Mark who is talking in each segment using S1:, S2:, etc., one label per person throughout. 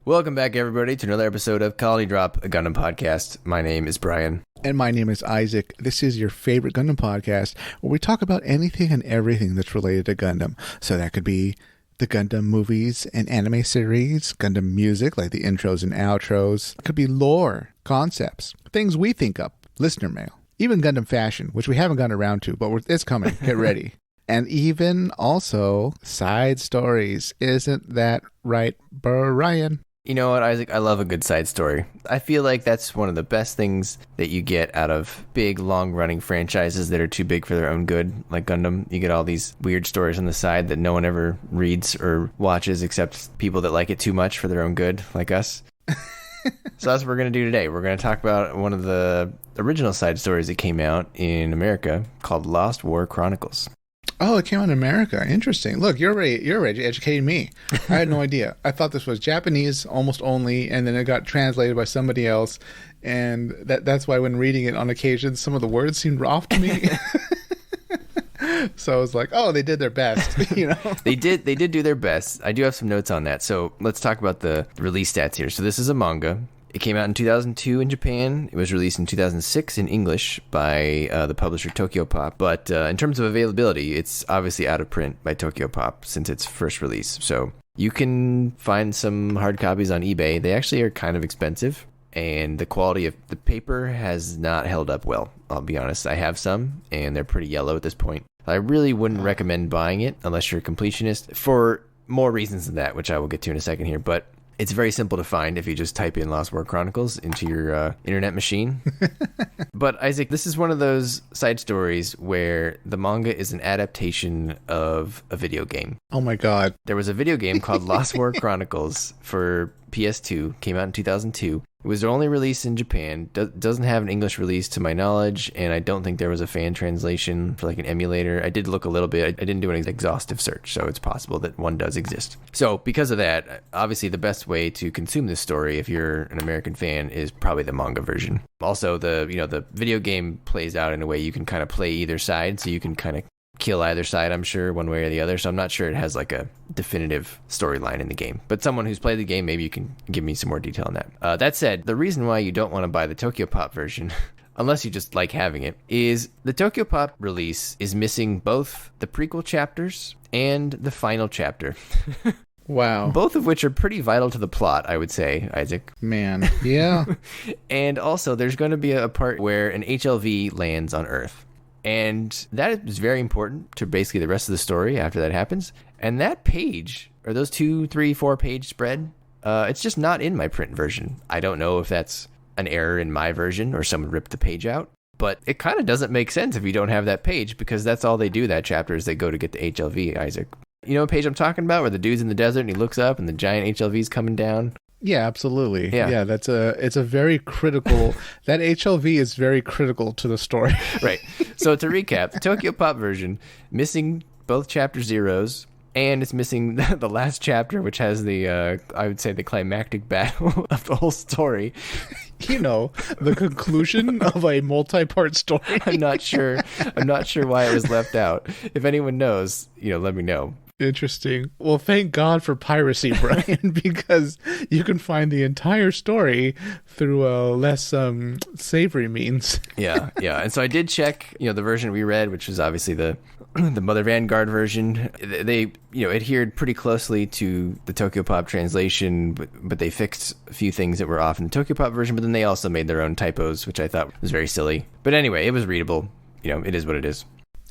S1: Welcome back, everybody, to another episode of Colony Drop, a Gundam podcast. My name is Brian.
S2: And my name is Isaac. This is your favorite Gundam podcast where we talk about anything and everything that's related to Gundam. So that could be the Gundam movies and anime series, Gundam music like the intros and outros. It could be lore, concepts, things we think up, listener mail, even Gundam fashion, which we haven't gotten around to, but it's coming. Get ready. And even also side stories. Isn't that right, Brian?
S1: You know what, Isaac? I love a good side story. I feel like that's one of the best things that you get out of big, long-running franchises that are too big for their own good, like Gundam. You get all these weird stories on the side that no one ever reads or watches except people that like it too much for their own good, like us. So that's what we're going to do today. We're going to talk about one of the original side stories that came out in America called Lost War Chronicles.
S2: Oh, it came out in America. Interesting. Look, you're educating me. I had no idea. I thought this was Japanese almost only, and then it got translated by somebody else, and that's why when reading it on occasion, some of the words seemed off to me. So I was like, oh, they did their best, you know?
S1: They did do their best. I do have some notes on that. So let's talk about the release stats here. So this is a manga. It came out in 2002 in Japan. It was released in 2006 in English by the publisher Tokyopop. But in terms of availability, it's obviously out of print by Tokyopop since its first release. So you can find some hard copies on eBay. They actually are kind of expensive, and the quality of the paper has not held up well. I'll be honest. I have some, and they're pretty yellow at this point. I really wouldn't recommend buying it unless you're a completionist for more reasons than that, which I will get to in a second here. But it's very simple to find if you just type in Lost War Chronicles into your internet machine. But Isaac, this is one of those side stories where the manga is an adaptation of a video game.
S2: Oh my God.
S1: There was a video game called Lost War Chronicles for PS2, came out in 2002. It was only released in Japan, doesn't have an English release to my knowledge, and I don't think there was a fan translation for like an emulator. I did look a little bit. I didn't do an exhaustive search, so it's possible that one does exist. So because of that, obviously the best way to consume this story if you're an American fan is probably the manga version. Also, the video game plays out in a way you can kind of play either side, so you can kind of kill either side, I'm sure, one way or the other. So I'm not sure it has like a definitive storyline in the game. But someone who's played the game, maybe you can give me some more detail on that. That said, the reason why you don't want to buy the Tokyopop version, unless you just like having it, is the Tokyopop release is missing both the prequel chapters and the final chapter.
S2: Wow.
S1: Both of which are pretty vital to the plot, I would say, Isaac.
S2: Man, yeah.
S1: And also, there's going to be a part where an HLV lands on Earth. And that is very important to basically the rest of the story after that happens. And that page, or those 2, 3, 4 page spread, it's just not in my print version. I don't know if that's an error in my version or someone ripped the page out. But it kind of doesn't make sense if you don't have that page, because that's all they do that chapter is they go to get the HLV, Isaac. You know what page I'm talking about, where the dude's in the desert and he looks up and the giant HLV's coming down?
S2: Yeah, absolutely. Yeah, it's a very critical, that HLV is very critical to the story.
S1: Right. So to recap, the Tokyopop version, missing both chapter zeros, and it's missing the last chapter, which has the, I would say, the climactic battle of the whole story.
S2: You know, the conclusion of a multi-part story.
S1: I'm not sure why it was left out. If anyone knows, let me know.
S2: Interesting. Well, thank God for piracy, Brian, because you can find the entire story through less savory means.
S1: Yeah. And so I did check, the version we read, which was obviously the Mother Vanguard version. They, adhered pretty closely to the Tokyopop translation, but they fixed a few things that were off in the Tokyopop version, but then they also made their own typos, which I thought was very silly. But anyway, it was readable. It is what it is.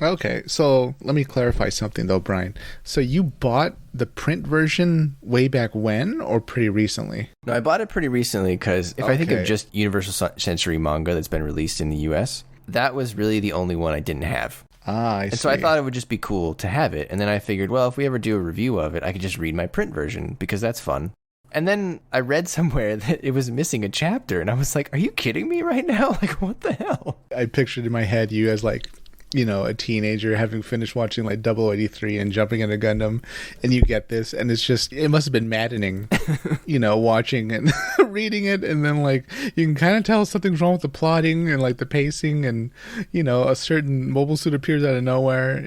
S2: Okay, so let me clarify something though, Brian. So you bought the print version way back when, or pretty recently?
S1: No, I bought it pretty recently because if I think of just Universal Century manga that's been released in the US, that was really the only one I didn't have.
S2: I see.
S1: And so I thought it would just be cool to have it. And then I figured, well, if we ever do a review of it, I could just read my print version because that's fun. And then I read somewhere that it was missing a chapter, and I was like, are you kidding me right now? Like, what the hell?
S2: I pictured in my head you as like, a teenager having finished watching like 083 and jumping into Gundam, and you get this, and it must have been maddening, watching and reading it, and then like you can kind of tell something's wrong with the plotting and like the pacing, and a certain mobile suit appears out of nowhere,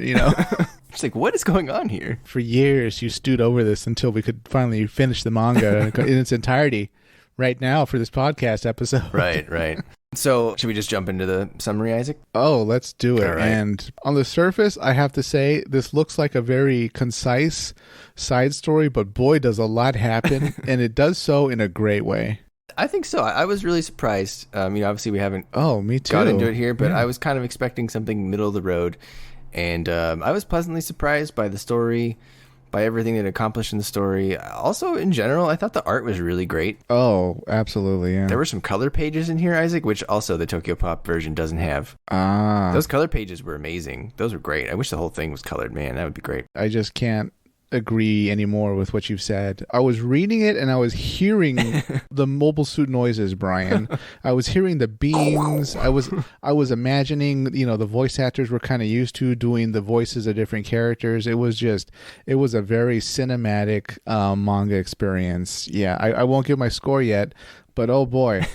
S1: It's like, what is going on here?
S2: For years, you stewed over this until we could finally finish the manga in its entirety right now for this podcast episode.
S1: Right. So, should we just jump into the summary, Isaac?
S2: Oh, let's do it.
S1: All right.
S2: And on the surface, I have to say, this looks like a very concise side story, but boy, does a lot happen, and it does so in a great way.
S1: I think so. I was really surprised. Obviously we haven't
S2: Me too.
S1: got into it here, but
S2: Yeah.
S1: I was kind of expecting something middle of the road. And I was pleasantly surprised by the story, by everything that accomplished in the story. Also, in general, I thought the art was really great.
S2: Oh, absolutely, yeah.
S1: There were some color pages in here, Isaac, which also the Tokyopop version doesn't have. Those color pages were amazing. Those were great. I wish the whole thing was colored, man. That would be great.
S2: I just can't agree anymore with what you've said. I was reading it and I was hearing the mobile suit noises, Brian. I was hearing the beams. I was imagining, the voice actors were kind of used to doing the voices of different characters. It was a very cinematic manga experience. Yeah, I won't give my score yet, but oh boy,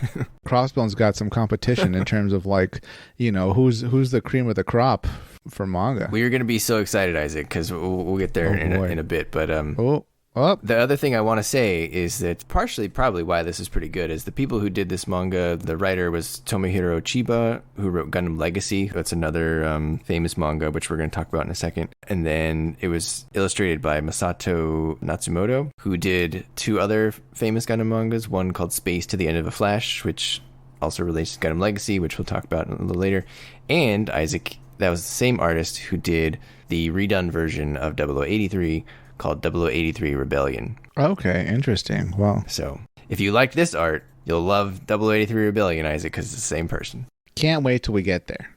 S2: Crossbone's got some competition in terms of who's the cream of the crop for manga.
S1: We are going to be so excited, Isaac, because we'll get there in a bit. But the other thing I want to say is that partially probably why this is pretty good is the people who did this manga, the writer was Tomohiro Chiba, who wrote Gundam Legacy. That's another famous manga, which we're going to talk about in a second. And then it was illustrated by Masato Natsumoto, who did two other famous Gundam mangas, one called Space to the End of a Flash, which also relates to Gundam Legacy, which we'll talk about a little later. And Isaac, that was the same artist who did the redone version of 0083 called 0083 Rebellion.
S2: Okay, interesting. Wow.
S1: So if you like this art, you'll love 0083 Rebellion, Isaac, because it's the same person.
S2: Can't wait till we get there.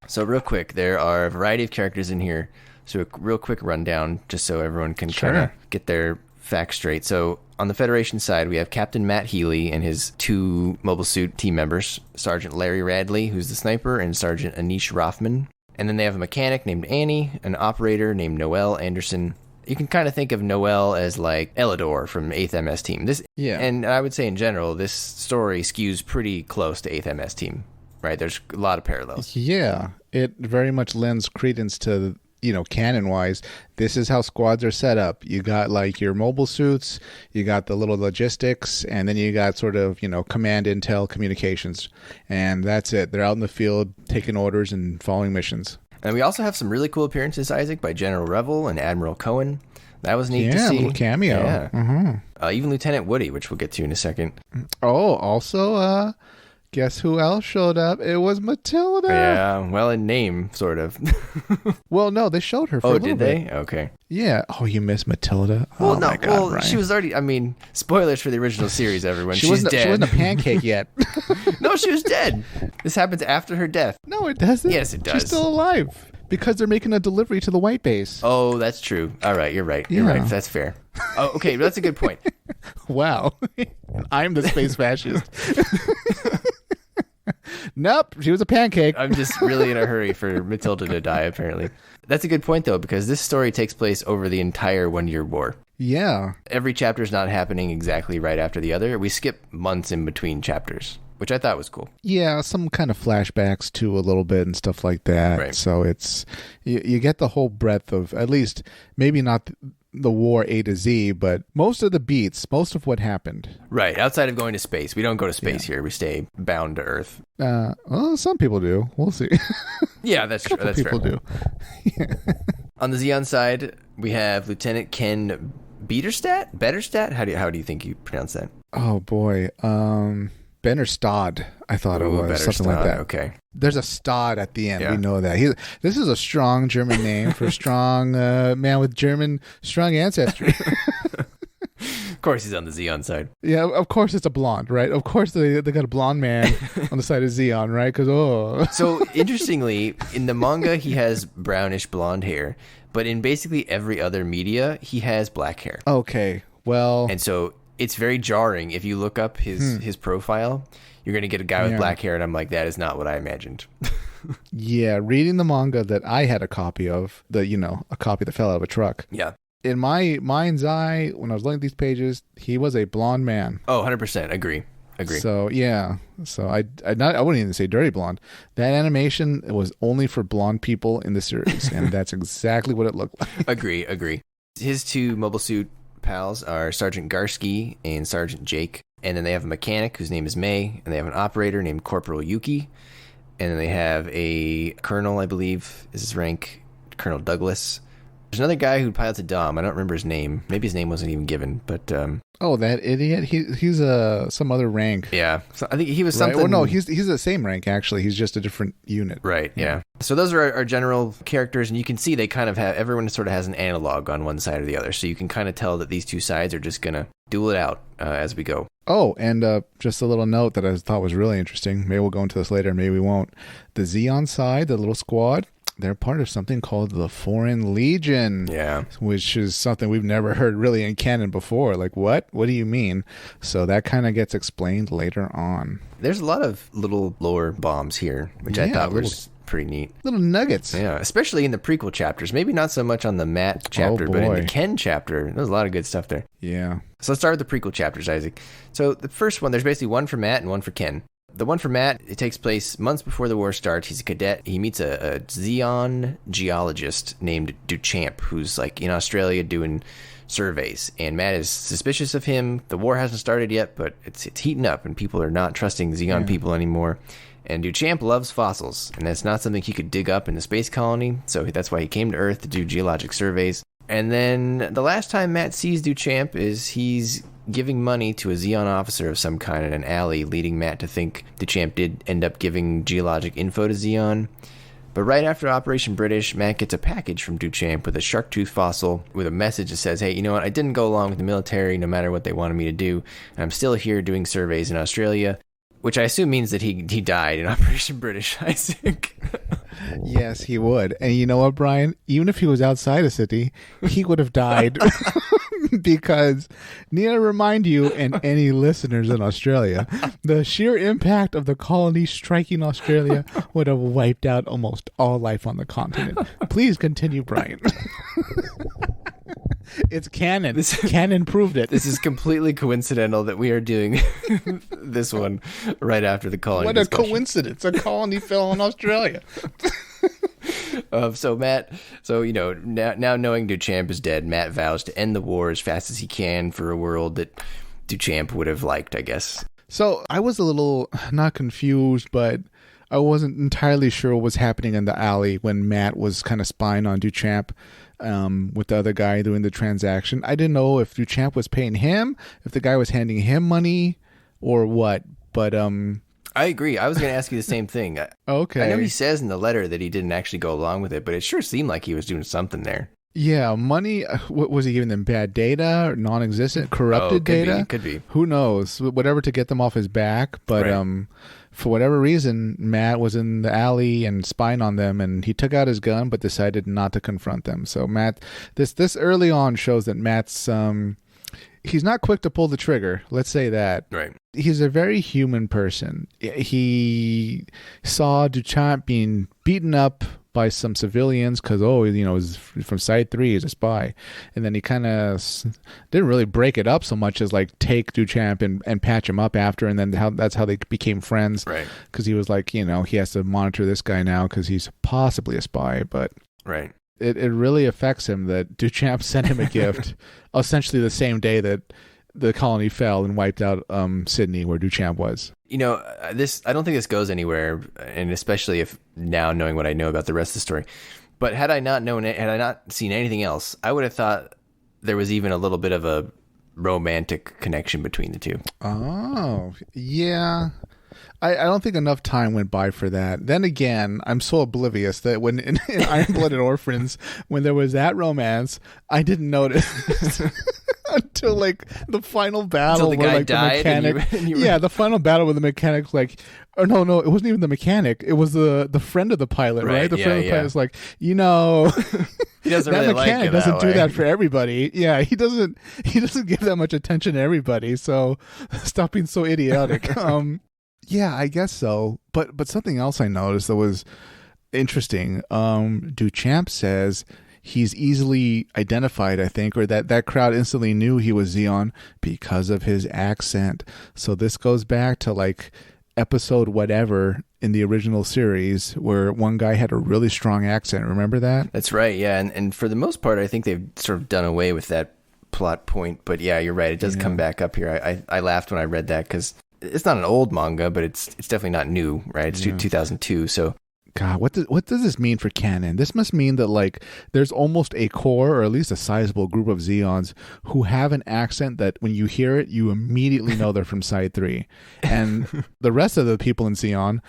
S1: So real quick, there are a variety of characters in here. So a real quick rundown, just so everyone can kind of get their facts straight. So on the Federation side, we have Captain Matt Healy and his two Mobile Suit team members, Sergeant Larry Radley, who's the sniper, and Sergeant Anish Rothman. And then they have a mechanic named Annie, an operator named Noelle Anderson. You can kind of think of Noelle as like Elidor from 8th MS Team. And I would say in general, this story skews pretty close to 8th MS Team, right? There's a lot of parallels.
S2: Yeah, it very much lends credence to, canon-wise, this is how squads are set up. You got like your mobile suits, you got the little logistics, and then you got sort of, command intel communications. And that's it. They're out in the field taking orders and following missions.
S1: And we also have some really cool appearances, Isaac, by General Revel and Admiral Cohen. That was neat to see.
S2: Yeah, a little cameo.
S1: Yeah.
S2: Mm-hmm.
S1: Even Lieutenant Woody, which we'll get to in a second.
S2: Oh, also, guess who else showed up? It was Matilda.
S1: Yeah, well, in name, sort of.
S2: Well, no, they showed her for a little
S1: did
S2: bit.
S1: they? Okay.
S2: Yeah. Oh, you miss Matilda?
S1: Well,
S2: oh,
S1: no.
S2: my God, Brian.
S1: She was already, spoilers for the original series, everyone. She's dead.
S2: She wasn't a pancake yet.
S1: No, she was dead. This happens after her death.
S2: No, it doesn't.
S1: Yes, it does.
S2: She's still alive. Because they're making a delivery to the White Base.
S1: Oh, that's true. All right, you're right. You're right. That's fair. Oh, okay, that's a good point.
S2: Wow. I'm the space fascist. Nope, she was a pancake.
S1: I'm just really in a hurry for Matilda to die, apparently. That's a good point, though, because this story takes place over the entire 1-year war.
S2: Yeah.
S1: Every chapter is not happening exactly right after the other. We skip months in between chapters, which I thought was cool.
S2: Yeah, some kind of flashbacks too a little bit and stuff like that.
S1: Right.
S2: So it's you get the whole breadth of, at least maybe not the war A to Z, but most of the beats, most of what happened.
S1: Right, outside of going to space. We don't go to space here. We stay bound to Earth.
S2: Well, some people do. We'll see.
S1: Yeah, that's true. That's
S2: people
S1: fair.
S2: do.
S1: On the Zeon side, we have Lieutenant Ken Bederstadt? How do you think you pronounce that?
S2: Oh boy. Bederstadt, I thought it was. Something like that.
S1: Okay.
S2: There's a Stad at the end.
S1: Yeah.
S2: We know that. This is a strong German name for a strong man with strong ancestry.
S1: Of course he's on the Zeon side.
S2: Yeah, of course it's a blonde, right? Of course they got a blonde man on the side of Zeon, right? Because,
S1: So, interestingly, in the manga, he has brownish blonde hair. But in basically every other media, he has black hair.
S2: Okay, well...
S1: And so it's very jarring. If you look up his profile, you're going to get a guy with black hair, and I'm like, that is not what I imagined.
S2: Yeah, reading the manga that I had a copy of, a copy that fell out of a truck.
S1: Yeah.
S2: In my mind's eye, when I was looking at these pages, he was a blonde man.
S1: Oh, 100%. Agree. Agree.
S2: So yeah, so I wouldn't even say dirty blonde. That animation was only for blonde people in the series, and that's exactly what it looked like.
S1: Agree. His two mobile suit pals are Sergeant Garsky and Sergeant Jake, and then they have a mechanic whose name is May, and they have an operator named Corporal Yuki, and then they have a colonel, I believe is his rank, Colonel Douglas. There's another guy who pilots a Dom. I don't remember his name. Maybe his name wasn't even given, but
S2: oh, that idiot! He's some other rank.
S1: Yeah, so I think he was
S2: Right?
S1: something.
S2: Well, no, he's the same rank actually. He's just a different unit.
S1: Right. Yeah. So those are our general characters, and you can see they kind of have everyone sort of has an analog on one side or the other, so you can kind of tell that these two sides are just gonna duel it out as we go.
S2: Oh, and just a little note that I thought was really interesting. Maybe we'll go into this later, maybe we won't. The Zeon side, the little squad, they're part of something called the Foreign Legion.
S1: Yeah.
S2: Which is something we've never heard really in canon before. Like, what? What do you mean? So that kind of gets explained later on.
S1: There's a lot of little lore bombs here, which I thought was pretty neat.
S2: Little nuggets.
S1: Yeah, especially in the prequel chapters. Maybe not so much on the Matt chapter, but in the Ken chapter, there's a lot of good stuff there.
S2: Yeah.
S1: So let's start with the prequel chapters, Isaac. So the first one, there's basically one for Matt and one for Ken. The one for Matt, it takes place months before the war starts. He's a cadet. He meets a Zeon geologist named Duchamp, who's like in Australia doing surveys. And Matt is suspicious of him. The war hasn't started yet, but it's heating up, and people are not trusting Zeon people anymore. And Duchamp loves fossils, and that's not something he could dig up in the space colony, so that's why he came to Earth to do geologic surveys. And then the last time Matt sees Duchamp is he's giving money to a Zeon officer of some kind in an alley, leading Matt to think Duchamp did end up giving geologic info to Zeon. But right after Operation British, Matt gets a package from Duchamp with a shark tooth fossil with a message that says, hey, you know what, I didn't go along with the military no matter what they wanted me to do, and I'm still here doing surveys in Australia, which I assume means that he died in Operation British, Isaac.
S2: Yes, he would. And you know what, Brian? Even if he was outside a city, he would have died. Because, need to remind you and any listeners in Australia, the sheer impact of the colony striking Australia would have wiped out almost all life on the continent. Please continue, Brian. It's canon. Canon proved it.
S1: This is completely coincidental that we are doing this one right after the colony.
S2: What discussion. A coincidence. A colony fell in Australia.
S1: So Matt, now knowing Duchamp is dead, Matt vows to end the war as fast as he can for a world that Duchamp would have liked, I guess.
S2: So I was a little, not confused, but I wasn't entirely sure what was happening in the alley when Matt was kind of spying on Duchamp with the other guy doing the transaction. I didn't know if Duchamp was paying him, if the guy was handing him money, or what. But
S1: I agree. I was going to ask you the same thing.
S2: Okay.
S1: I know he says in the letter that he didn't actually go along with it, but it sure seemed like he was doing something there.
S2: Yeah, money. What was he giving them? Bad data, or non-existent, corrupted data?
S1: Could be.
S2: Who knows? Whatever to get them off his back. But for whatever reason, Matt was in the alley and spying on them, and he took out his gun, but decided not to confront them. So Matt, this early on shows that Matt's he's not quick to pull the trigger. Let's say that.
S1: Right.
S2: He's a very human person. He saw Duchamp being beaten up by some civilians because, he's from Side 3, he's a spy. And then he kind of didn't really break it up so much as like take Duchamp and patch him up after. And then that's how they became friends.
S1: Right.
S2: Because he was like, he has to monitor this guy now because he's possibly a spy. But
S1: right.
S2: It really affects him that Duchamp sent him a gift essentially the same day that the colony fell and wiped out Sydney, where Duchamp was.
S1: I don't think this goes anywhere, and especially if now knowing what I know about the rest of the story. But had I not seen anything else, I would have thought there was even a little bit of a romantic connection between the two.
S2: Oh, yeah. I don't think enough time went by for that. Then again, I'm so oblivious that when in Iron-Blooded Orphans, when there was that romance, I didn't notice until like the final battle
S1: where like died
S2: the mechanic. The final battle with the mechanic, like, or no, it wasn't even the mechanic. It was the friend of the pilot, right? The friend of the pilot's like,
S1: he doesn't
S2: that
S1: really
S2: mechanic doesn't do that for everybody. Yeah, he doesn't give that much attention to everybody. So stop being so idiotic. Yeah, I guess so. But something else I noticed that was interesting. Duchamp says he's easily identified, I think, or that crowd instantly knew he was Zeon because of his accent. So this goes back to like episode whatever in the original series where one guy had a really strong accent. Remember that?
S1: That's right, yeah. And for the most part, I think they've sort of done away with that plot point. But yeah, you're right. It does come back up here. I laughed when I read that because it's not an old manga, but it's definitely not new, right? It's 2002, so...
S2: God, what does this mean for canon? This must mean that like there's almost a core or at least a sizable group of Zeons who have an accent that when you hear it, you immediately know they're from Side 3. And the rest of the people in Zeon,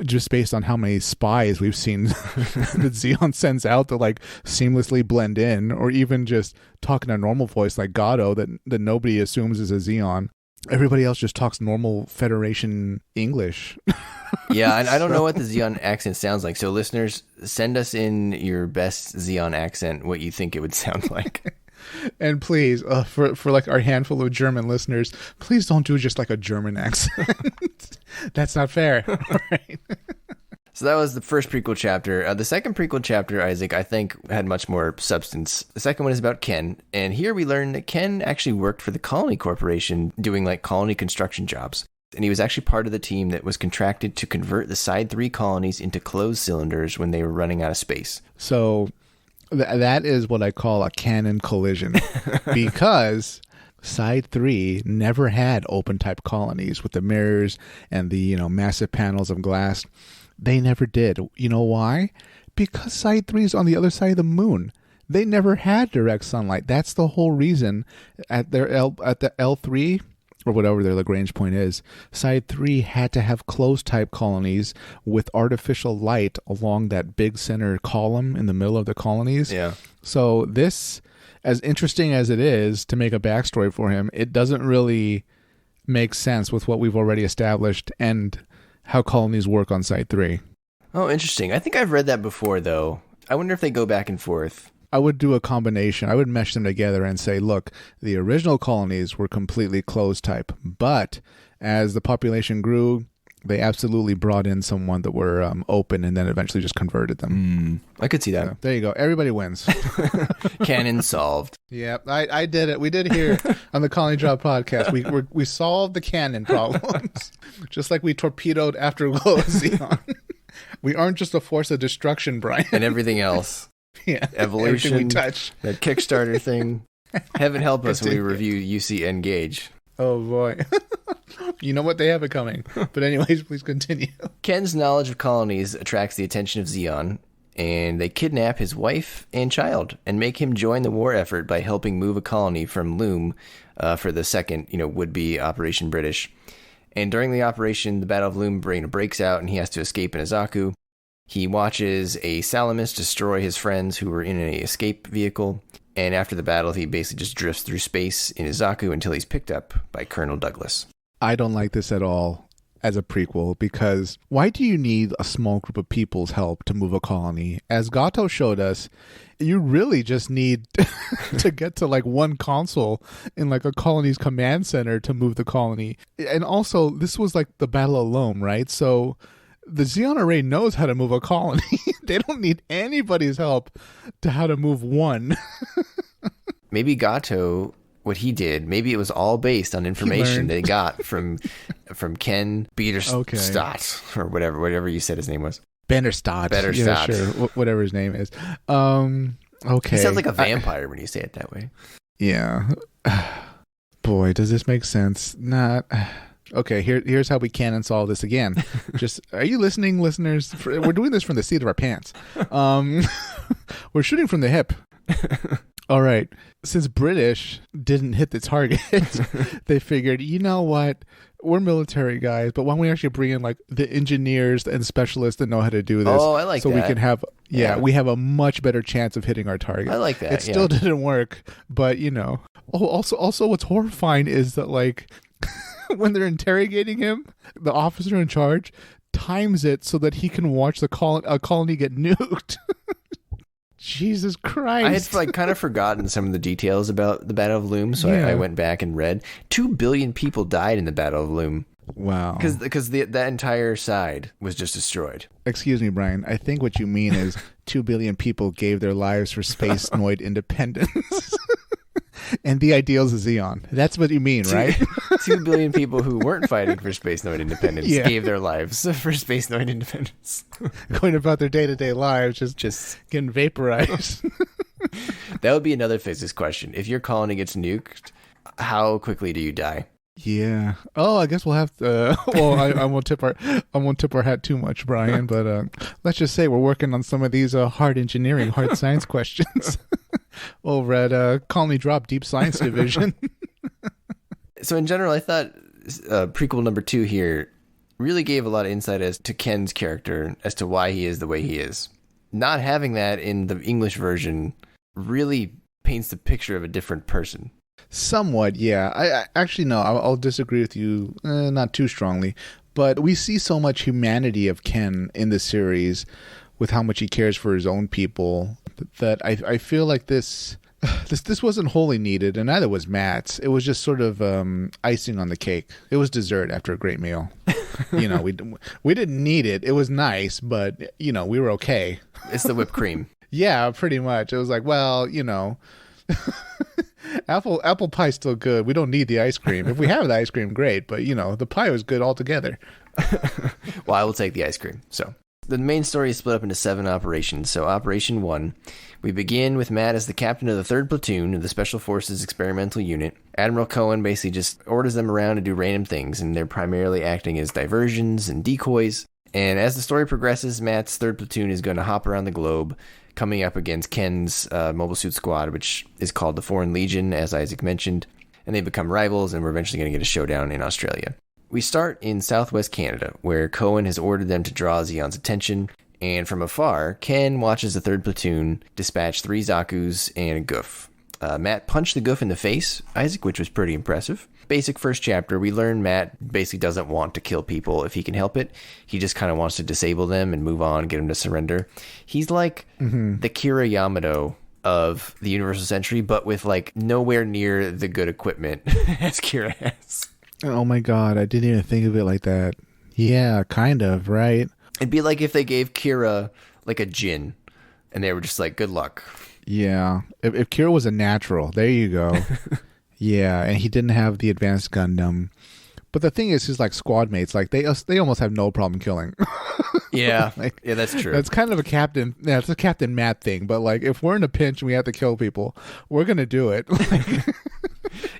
S2: just based on how many spies we've seen that Zeon sends out to like seamlessly blend in, or even just talk in a normal voice like Gato that nobody assumes is a Zeon. Everybody else just talks normal Federation English.
S1: Yeah, and I don't know what the Zeon accent sounds like. So listeners, send us in your best Zeon accent, what you think it would sound like.
S2: And please, for like our handful of German listeners, please don't do just like a German accent. That's not fair. All right.
S1: So that was the first prequel chapter. The second prequel chapter, Isaac, I think had much more substance. The second one is about Ken. And here we learn that Ken actually worked for the Colony Corporation doing like colony construction jobs. And he was actually part of the team that was contracted to convert the Side 3 colonies into closed cylinders when they were running out of space.
S2: So that is what I call a canon collision. Because Side 3 never had open type colonies with the mirrors and the massive panels of glass. They never did. You know why? Because Side 3 is on the other side of the moon. They never had direct sunlight. That's the whole reason at the L3 or whatever their Lagrange point is. Side 3 had to have closed type colonies with artificial light along that big center column in the middle of the colonies.
S1: Yeah.
S2: So this, as interesting as it is to make a backstory for him, it doesn't really make sense with what we've already established and how colonies work on Side 3.
S1: Oh, interesting. I think I've read that before, though. I wonder if they go back and forth.
S2: I would do a combination. I would mesh them together and say, look, the original colonies were completely closed type, but as the population grew, they absolutely brought in someone that were open and then eventually just converted them.
S1: I could see that.
S2: So, there you go. Everybody wins.
S1: Canon solved.
S2: Yeah, I did it. We did here on the Colony Drop podcast. We solved the canon problems, just like we torpedoed Afterglow of Zeon. We aren't just a force of destruction, Brian.
S1: And everything else.
S2: Yeah,
S1: evolution.
S2: Everything we touch.
S1: That Kickstarter thing. Heaven help us when we review UC Engage.
S2: Oh boy. You know what? They have it coming. But anyways, please continue.
S1: Ken's knowledge of colonies attracts the attention of Zeon, and they kidnap his wife and child and make him join the war effort by helping move a colony from Loom for the second, would-be Operation British. And during the operation, the Battle of Loom breaks out and he has to escape in a Zaku. He watches a Salamis destroy his friends who were in an escape vehicle. And after the battle, he basically just drifts through space in his Zaku until he's picked up by Colonel Douglas.
S2: I don't like this at all as a prequel, because why do you need a small group of people's help to move a colony? As Gato showed us, you really just need to get to like one console in like a colony's command center to move the colony. And also, this was like the Battle of Loam, right? So the Zeon array knows how to move a colony. They don't need anybody's help to how to move one.
S1: Maybe Gato, what he did, maybe it was all based on information they got from Ken Bederstadt, or whatever you said his name was.
S2: Bederstadt.
S1: Bederstadt.
S2: Yeah, sure. Whatever his name is. Okay.
S1: He sounds like a vampire when you say it that way.
S2: Yeah. Boy, does this make sense? Not... Okay, here's how we can solve this again. Just, are you listening, listeners? We're doing this from the seat of our pants. We're shooting from the hip. All right. Since British didn't hit the target, they figured, you know what? We're military guys, but why don't we actually bring in like the engineers and specialists that know how to do this?
S1: Oh, I like that.
S2: So we can have, we have a much better chance of hitting our target.
S1: I like that.
S2: It still didn't work, but also what's horrifying is that like, when they're interrogating him, the officer in charge times it so that he can watch a colony get nuked. Jesus Christ.
S1: I had kind of forgotten some of the details about the Battle of Loom, so I went back and read. 2 billion people died in the Battle of Loom.
S2: Wow.
S1: Because that entire side was just destroyed.
S2: Excuse me, Brian. I think what you mean is 2 billion people gave their lives for space noid independence. And the ideals of Zeon. That's what you mean, right?
S1: 2 billion people who weren't fighting for space noid independence gave their lives for space noid independence.
S2: Going about their day-to-day lives, just getting vaporized.
S1: That would be another physics question. If your colony gets nuked, how quickly do you die?
S2: Yeah. Oh, I guess we'll have to. Well, I won't tip our hat too much, Brian. But let's just say we're working on some of these hard engineering, hard science questions over at Colony Drop Deep Science Division.
S1: So in general, I thought prequel number 2 here really gave a lot of insight as to Ken's character, as to why he is the way he is. Not having that in the English version really paints the picture of a different person.
S2: Somewhat, yeah. I actually, no, I'll disagree with you, not too strongly. But we see so much humanity of Ken in the series with how much he cares for his own people that I feel like this wasn't wholly needed, and neither was Matt's. It was just sort of icing on the cake. It was dessert after a great meal. You know, we didn't need it. It was nice, but, you know, we were okay.
S1: It's the whipped cream.
S2: Yeah, pretty much. It was like, well, you know... Apple pie's still good. We don't need the ice cream. If we have the ice cream, great. But, you know, the pie was good altogether.
S1: Well, I will take the ice cream. So the main story is split up into 7 operations. So Operation 1, we begin with Matt as the captain of the 3rd Platoon of the Special Forces Experimental Unit. Admiral Cohen basically just orders them around to do random things, and they're primarily acting as diversions and decoys. And as the story progresses, Matt's 3rd Platoon is going to hop around the globe, coming up against Ken's Mobile Suit Squad, which is called the Foreign Legion, as Isaac mentioned, and they become rivals, and we're eventually going to get a showdown in Australia. We start in southwest Canada, where Cohen has ordered them to draw Zeon's attention, and from afar, Ken watches the 3rd Platoon dispatch 3 Zakus and a Goof. Matt punched the Goof in the face, Isaac, which was pretty impressive. Basic first chapter, we learn Matt basically doesn't want to kill people if he can help it. He just kind of wants to disable them and move on, get them to surrender. He's like the Kira Yamato of the Universal Century, but with like nowhere near the good equipment as Kira has.
S2: Oh my god, I didn't even think of it like that. Yeah, kind of, right?
S1: It'd be like if they gave Kira like a djinn and they were just like, good luck.
S2: Yeah, if Kira was a natural, there you go. Yeah, and he didn't have the advanced Gundam. But the thing is, his like squad mates, like they almost have no problem killing.
S1: Yeah,
S2: like,
S1: yeah, that's true.
S2: That's kind of a Captain. Yeah, it's a Captain Matt thing. But like, if we're in a pinch and we have to kill people, we're gonna do it.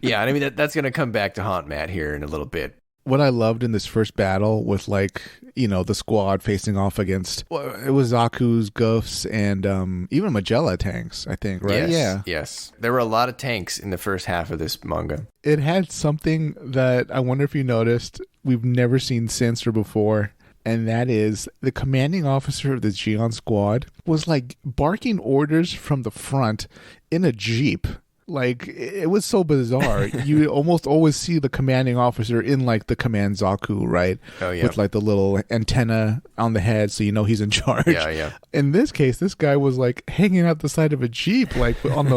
S1: Yeah, and I mean that's gonna come back to haunt Matt here in a little bit.
S2: What I loved in this first battle with, like, you know, the squad facing off against, it was Zaku's, Goofs, and even Magella tanks, I think, right?
S1: Yes,
S2: yeah.
S1: Yes. There were a lot of tanks in the first half of this manga.
S2: It had something that I wonder if you noticed we've never seen since or before, and that is the commanding officer of the Zeon squad was, like, barking orders from the front in a Jeep. Like, it was so bizarre. You almost always see the commanding officer in, like, the command Zaku, right? Oh, yeah. With, like, the little antenna on the head so you know he's in charge.
S1: Yeah, yeah.
S2: In this case, this guy was, like, hanging out the side of a Jeep, like, on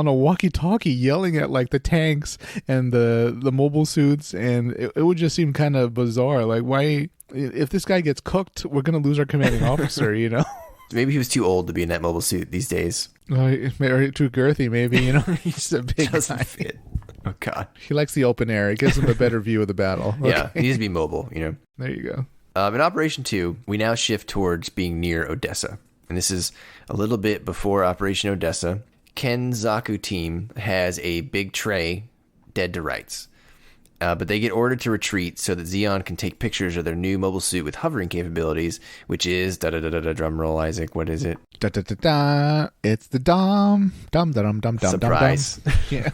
S2: a walkie-talkie, yelling at, like, the tanks and the mobile suits, and it would just seem kind of bizarre. Like, why... If this guy gets cooked, we're going to lose our commanding officer, you know?
S1: Maybe he was too old to be in that mobile suit these days.
S2: Or too girthy, maybe, you know? He's a big
S1: Doesn't
S2: guy.
S1: fit. Oh, God.
S2: He likes the open air. It gives him a better view of the battle. Okay.
S1: Yeah, he needs to be mobile, you know?
S2: There you go.
S1: In Operation 2, we now shift towards being near Odessa. And this is a little bit before Operation Odessa. Ken's Zaku team has a big tray dead to rights. But they get ordered to retreat so that Zeon can take pictures of their new mobile suit with hovering capabilities, which is da-da-da-da-da, drum roll, Isaac, what is it?
S2: Da-da-da-da, it's the dum, dum-da-dum-dum-dum.
S1: Surprise.
S2: Yeah.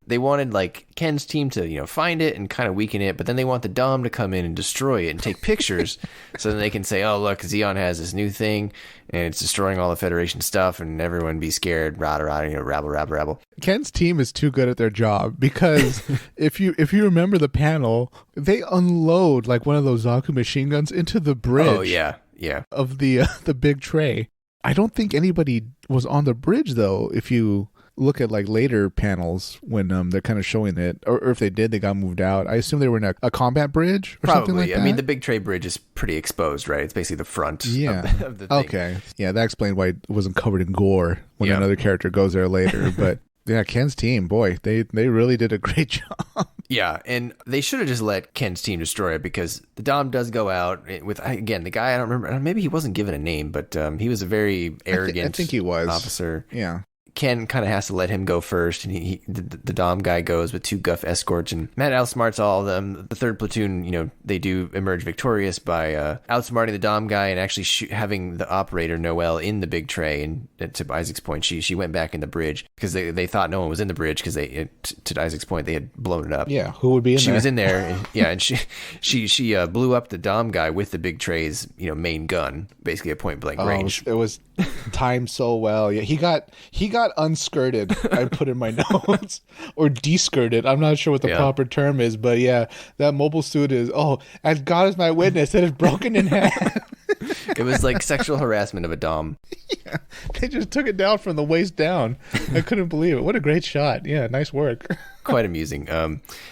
S1: They wanted, like, Ken's team to, you know, find it and kind of weaken it, but then they want the Dom to come in and destroy it and take pictures so then they can say, oh, look, Zeon has this new thing, and it's destroying all the Federation stuff, and everyone be scared, rah-rah, you know, rabble.
S2: Ken's team is too good at their job because if you remember the panel, they unload like one of those Zaku machine guns into the bridge.
S1: Oh yeah, yeah.
S2: Of the big tray. I don't think anybody was on the bridge though. If you look at like later panels when they're kind of showing it, or if they did, they got moved out. I assume they were in a combat bridge or something like that.
S1: I mean, the big tray bridge is pretty exposed, right? It's basically the front of the thing.
S2: Okay. Yeah, that explained why it wasn't covered in gore when another character goes there later. But yeah, Ken's team, boy, they really did a great job.
S1: Yeah, and they should have just let Ken's team destroy it, because the Dom does go out with, again, the guy, I don't remember, maybe he wasn't given a name, but he was a very arrogant
S2: I think he was.
S1: officer.
S2: Yeah.
S1: Ken kind of has to let him go first, and the Dom guy goes with 2 Guff escorts, and Matt outsmarts all of them. The 3rd platoon, they do emerge victorious by outsmarting the Dom guy and actually having the operator Noelle in the big tray. And to Isaac's point, she went back in the bridge because they thought no one was in the bridge, because to Isaac's point, they had blown it up.
S2: Yeah, who would be in there?
S1: She was in there, and she blew up the Dom guy with the big tray's main gun, basically at point blank range.
S2: It was timed so well. Yeah, he got unskirted, I put in my notes, or de-skirted. I'm not sure what the proper term is, but yeah, that mobile suit is, as God is my witness, it is broken in half.
S1: It was like sexual harassment of a Dom.
S2: Yeah, they just took it down from the waist down. I couldn't believe it. What a great shot. Yeah, nice work.
S1: Quite amusing.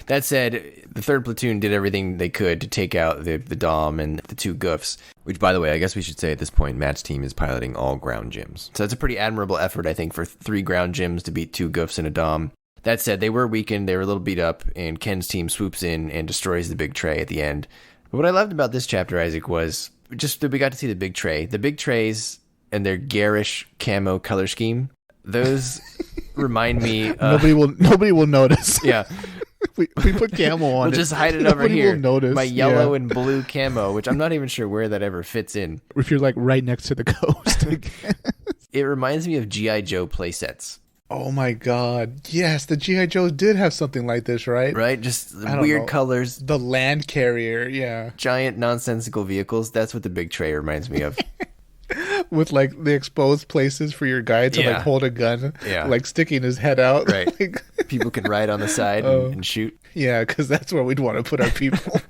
S1: That said, the 3rd platoon did everything they could to take out the Dom and the 2 Guffs, which, by the way, I guess we should say at this point, Matt's team is piloting all ground gyms. So it's a pretty admirable effort, I think, for 3 ground gyms to beat 2 Guffs and a Dom. That said, they were weakened, they were a little beat up, and Ken's team swoops in and destroys the big tray at the end. But what I loved about this chapter, Isaac, was just that we got to see the big tray. The big trays and their garish camo color scheme, those remind me
S2: nobody will notice.
S1: Yeah.
S2: we put camo on.
S1: We'll just hide it over here.
S2: Will notice.
S1: My yellow and blue camo, which I'm not even sure where that ever fits in.
S2: If you're like right next to the coast.
S1: It reminds me of G.I. Joe playsets.
S2: Oh my God. Yes, the G.I. Joes did have something like this, right?
S1: Right? Just weird colors.
S2: The land carrier, yeah.
S1: Giant nonsensical vehicles. That's what the big tray reminds me of.
S2: With like the exposed places for your guy to like hold a gun, like sticking his head out.
S1: Right. People can ride on the side and shoot.
S2: Yeah, because that's where we'd want to put our people.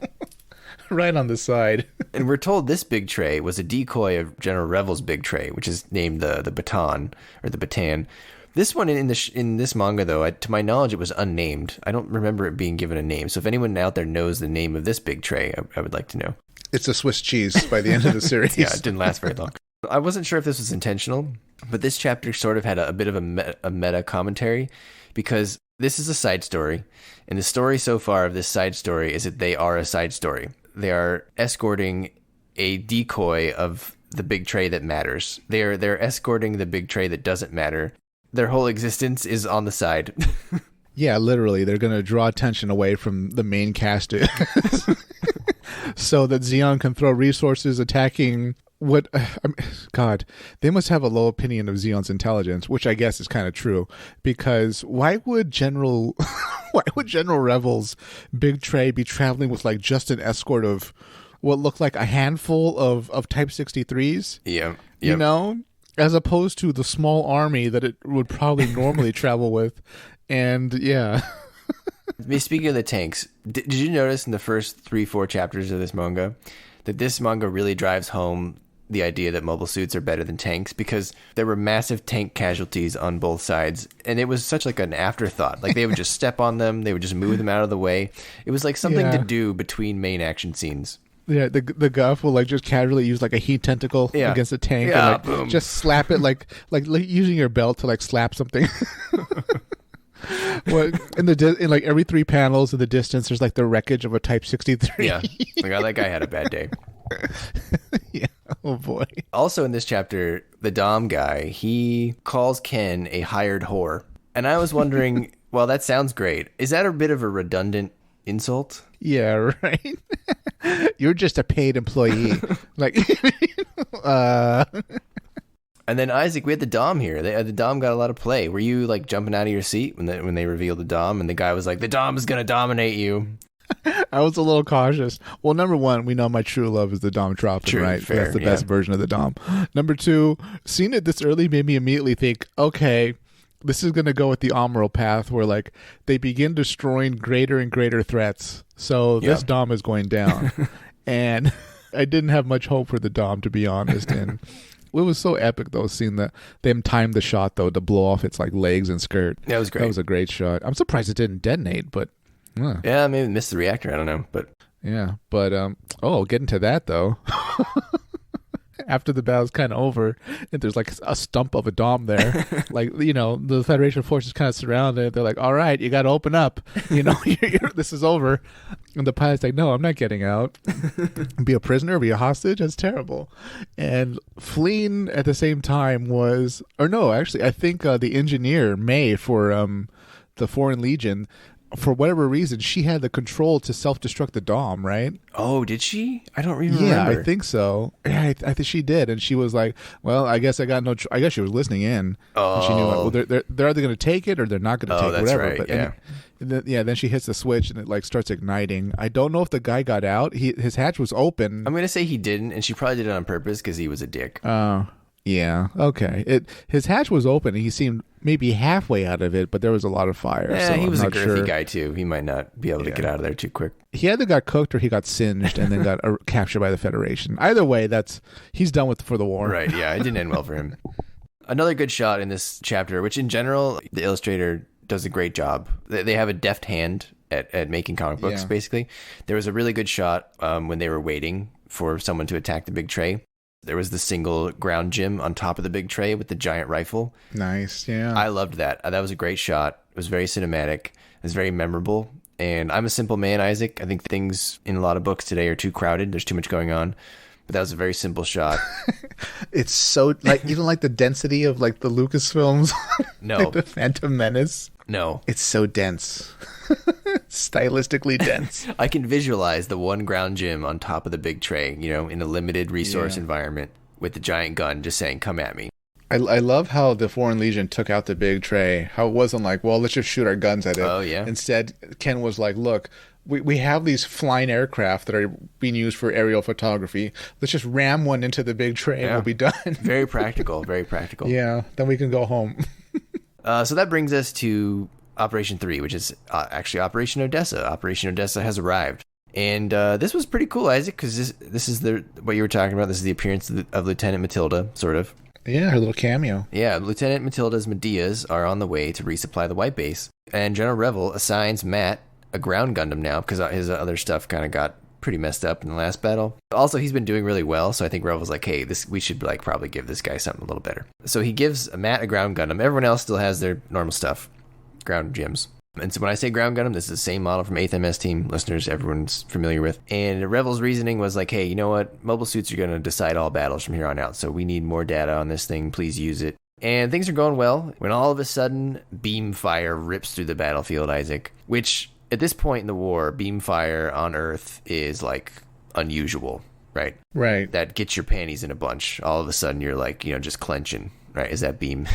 S2: Right on the side.
S1: And we're told this big tray was a decoy of General Revel's big tray, which is named the Baton, or the Batan. This one in this manga, though, to my knowledge, it was unnamed. I don't remember it being given a name. So if anyone out there knows the name of this big tray, I would like to know.
S2: It's a Swiss cheese by the end of the series.
S1: Yeah, it didn't last very long. I wasn't sure if this was intentional, but this chapter sort of had a bit of a meta commentary, because this is a side story, and the story so far of this side story is that they are a side story. They are escorting a decoy of the big tray that matters. They're escorting the big tray that doesn't matter. Their whole existence is on the side.
S2: Yeah, literally, they're going to draw attention away from the main cast so that Zeon can throw resources attacking God, they must have a low opinion of Zeon's intelligence, which I guess is kind of true, because why would General Revel's big tray be traveling with like just an escort of what looked like a handful of Type 63s?
S1: Yeah.
S2: You know, as opposed to the small army that it would probably normally travel with. And yeah.
S1: Speaking of the tanks, did you notice in the first 3-4 chapters of this manga that this manga really drives home the idea that mobile suits are better than tanks, because there were massive tank casualties on both sides, and it was such like an afterthought. Like they would just step on them, they would just move them out of the way. It was like something to do between main action scenes.
S2: Yeah, the Guff will like just casually use like a heat tentacle against a tank and like
S1: boom.
S2: Just slap it like using your belt to like slap something. Well, in like every 3 panels in the distance, there's like the wreckage of a Type 63.
S1: Yeah, like that guy had a bad day.
S2: Yeah. Oh boy.
S1: Also in this chapter, the Dom guy, he calls Ken a hired whore, and I was wondering, well, that sounds great. Is that a bit of a redundant insult?
S2: Yeah, right. You're just a paid employee. Like,
S1: And then Isaac, we had the Dom here. The Dom got a lot of play. Were you like jumping out of your seat when they revealed the Dom, and the guy was like, "The Dom is gonna dominate you"?
S2: I was a little cautious. Well, number one, we know my true love is the Dom Tropin, right?
S1: Fair,
S2: that's the best version of the Dom. Number two, seeing it this early made me immediately think, okay, this is going to go with the Amuro path where like they begin destroying greater and greater threats. So this Dom is going down. And I didn't have much hope for the Dom, to be honest. And It was so epic though, seeing them time the shot though to blow off its like legs and skirt.
S1: That was great.
S2: That was a great shot. I'm surprised it didn't detonate, but
S1: yeah, maybe missed the reactor. I don't know, but
S2: yeah. But getting to that though. After the battle's kind of over, and there's like a stump of a dome there, like, you know, the Federation forces kind of surround it. They're like, all right, you got to open up, you know, this is over. And the pilot's like, no, I'm not getting out. Be a prisoner, be a hostage. That's terrible. And fleeing at the same time was, or no, actually, I think the engineer, May, for the Foreign Legion, for whatever reason, she had the control to self-destruct the dome, right?
S1: Oh, did she? I don't even
S2: remember.
S1: remember.
S2: I think so. Yeah, I think she did. And she was like, well, I guess I got no... I guess she was listening in.
S1: Oh.
S2: And she knew, like, well, they're either going to take it or they're not going to take it, whatever.
S1: Right,
S2: but
S1: yeah.
S2: Then she hits the switch and it, like, starts igniting. I don't know if the guy got out. His hatch was open.
S1: I'm going to say he didn't, and she probably did it on purpose because he was a dick.
S2: Oh, yeah. Okay. His hatch was open and he seemed maybe halfway out of it, but there was a lot of fire.
S1: Yeah,
S2: so
S1: he was a girthy
S2: sure.
S1: guy too. He might not be able to get out of there too quick.
S2: He either got cooked or he got singed and then got captured by the Federation. Either way, he's done for the war.
S1: Right, yeah, it didn't end well for him. Another good shot in this chapter, which in general, the illustrator does a great job. They have a deft hand at making comic books, basically. There was a really good shot when they were waiting for someone to attack the big tray. There was the single ground gym on top of the big tray with the giant rifle.
S2: Nice, yeah.
S1: I loved that. That was a great shot. It was very cinematic. It was very memorable. And I'm a simple man, Isaac. I think things in a lot of books today are too crowded. There's too much going on. But that was a very simple shot.
S2: It's so, like, you don't like the density of, like, the Lucasfilms?
S1: No.
S2: Like the Phantom Menace?
S1: No.
S2: It's so dense. Stylistically dense.
S1: I can visualize the one ground gym on top of the big tray, you know, in a limited resource environment with the giant gun just saying, come at me.
S2: I love how the Foreign Legion took out the big tray. How it wasn't like, well, let's just shoot our guns at it.
S1: Oh, yeah.
S2: Instead, Ken was like, look, we have these flying aircraft that are being used for aerial photography. Let's just ram one into the big tray and we'll be done.
S1: Very practical, very practical.
S2: Yeah, then we can go home.
S1: So that brings us to Operation 3, which is actually Operation Odessa. Operation Odessa has arrived. And this was pretty cool, Isaac, because this is what you were talking about. This is the appearance of Lieutenant Matilda, sort of.
S2: Yeah, her little cameo.
S1: Yeah, Lieutenant Matilda's Medeas are on the way to resupply the White Base. And General Revel assigns Matt a ground Gundam now, because his other stuff kind of got pretty messed up in the last battle. Also, he's been doing really well, so I think Revel's like, hey, we should probably give this guy something a little better. So he gives Matt a ground Gundam. Everyone else still has their normal stuff, ground gyms. And so when I say ground Gundam, this is the same model from 8th MS team, listeners everyone's familiar with. And Revel's reasoning was like, hey, you know what? Mobile suits are going to decide all battles from here on out, so we need more data on this thing. Please use it. And things are going well when all of a sudden, beam fire rips through the battlefield, Isaac, which at this point in the war, beam fire on Earth is like unusual, right?
S2: Right.
S1: That gets your panties in a bunch. All of a sudden, you're like, just clenching, right? As that beam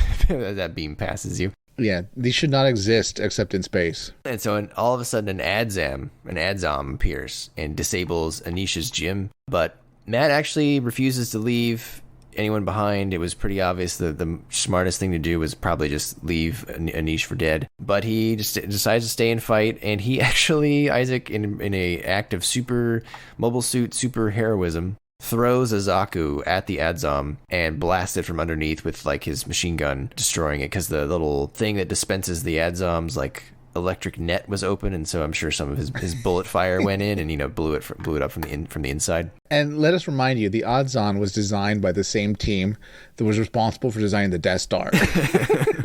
S1: passes you.
S2: Yeah, these should not exist except in space.
S1: And so all of a sudden an Adzam appears and disables Anisha's gym. But Matt actually refuses to leave anyone behind. It was pretty obvious that the smartest thing to do was probably just leave Anish for dead. But he just decides to stay and fight. And he actually, Isaac, in a act of super mobile suit, super heroism, throws a Zaku at the Adzam and blasts it from underneath with like his machine gun, destroying it because the little thing that dispenses the Adzam's like electric net was open, and so I'm sure some of his bullet fire went in and blew it up from the inside.
S2: And let us remind you, the Adzam was designed by the same team that was responsible for designing the Death Star.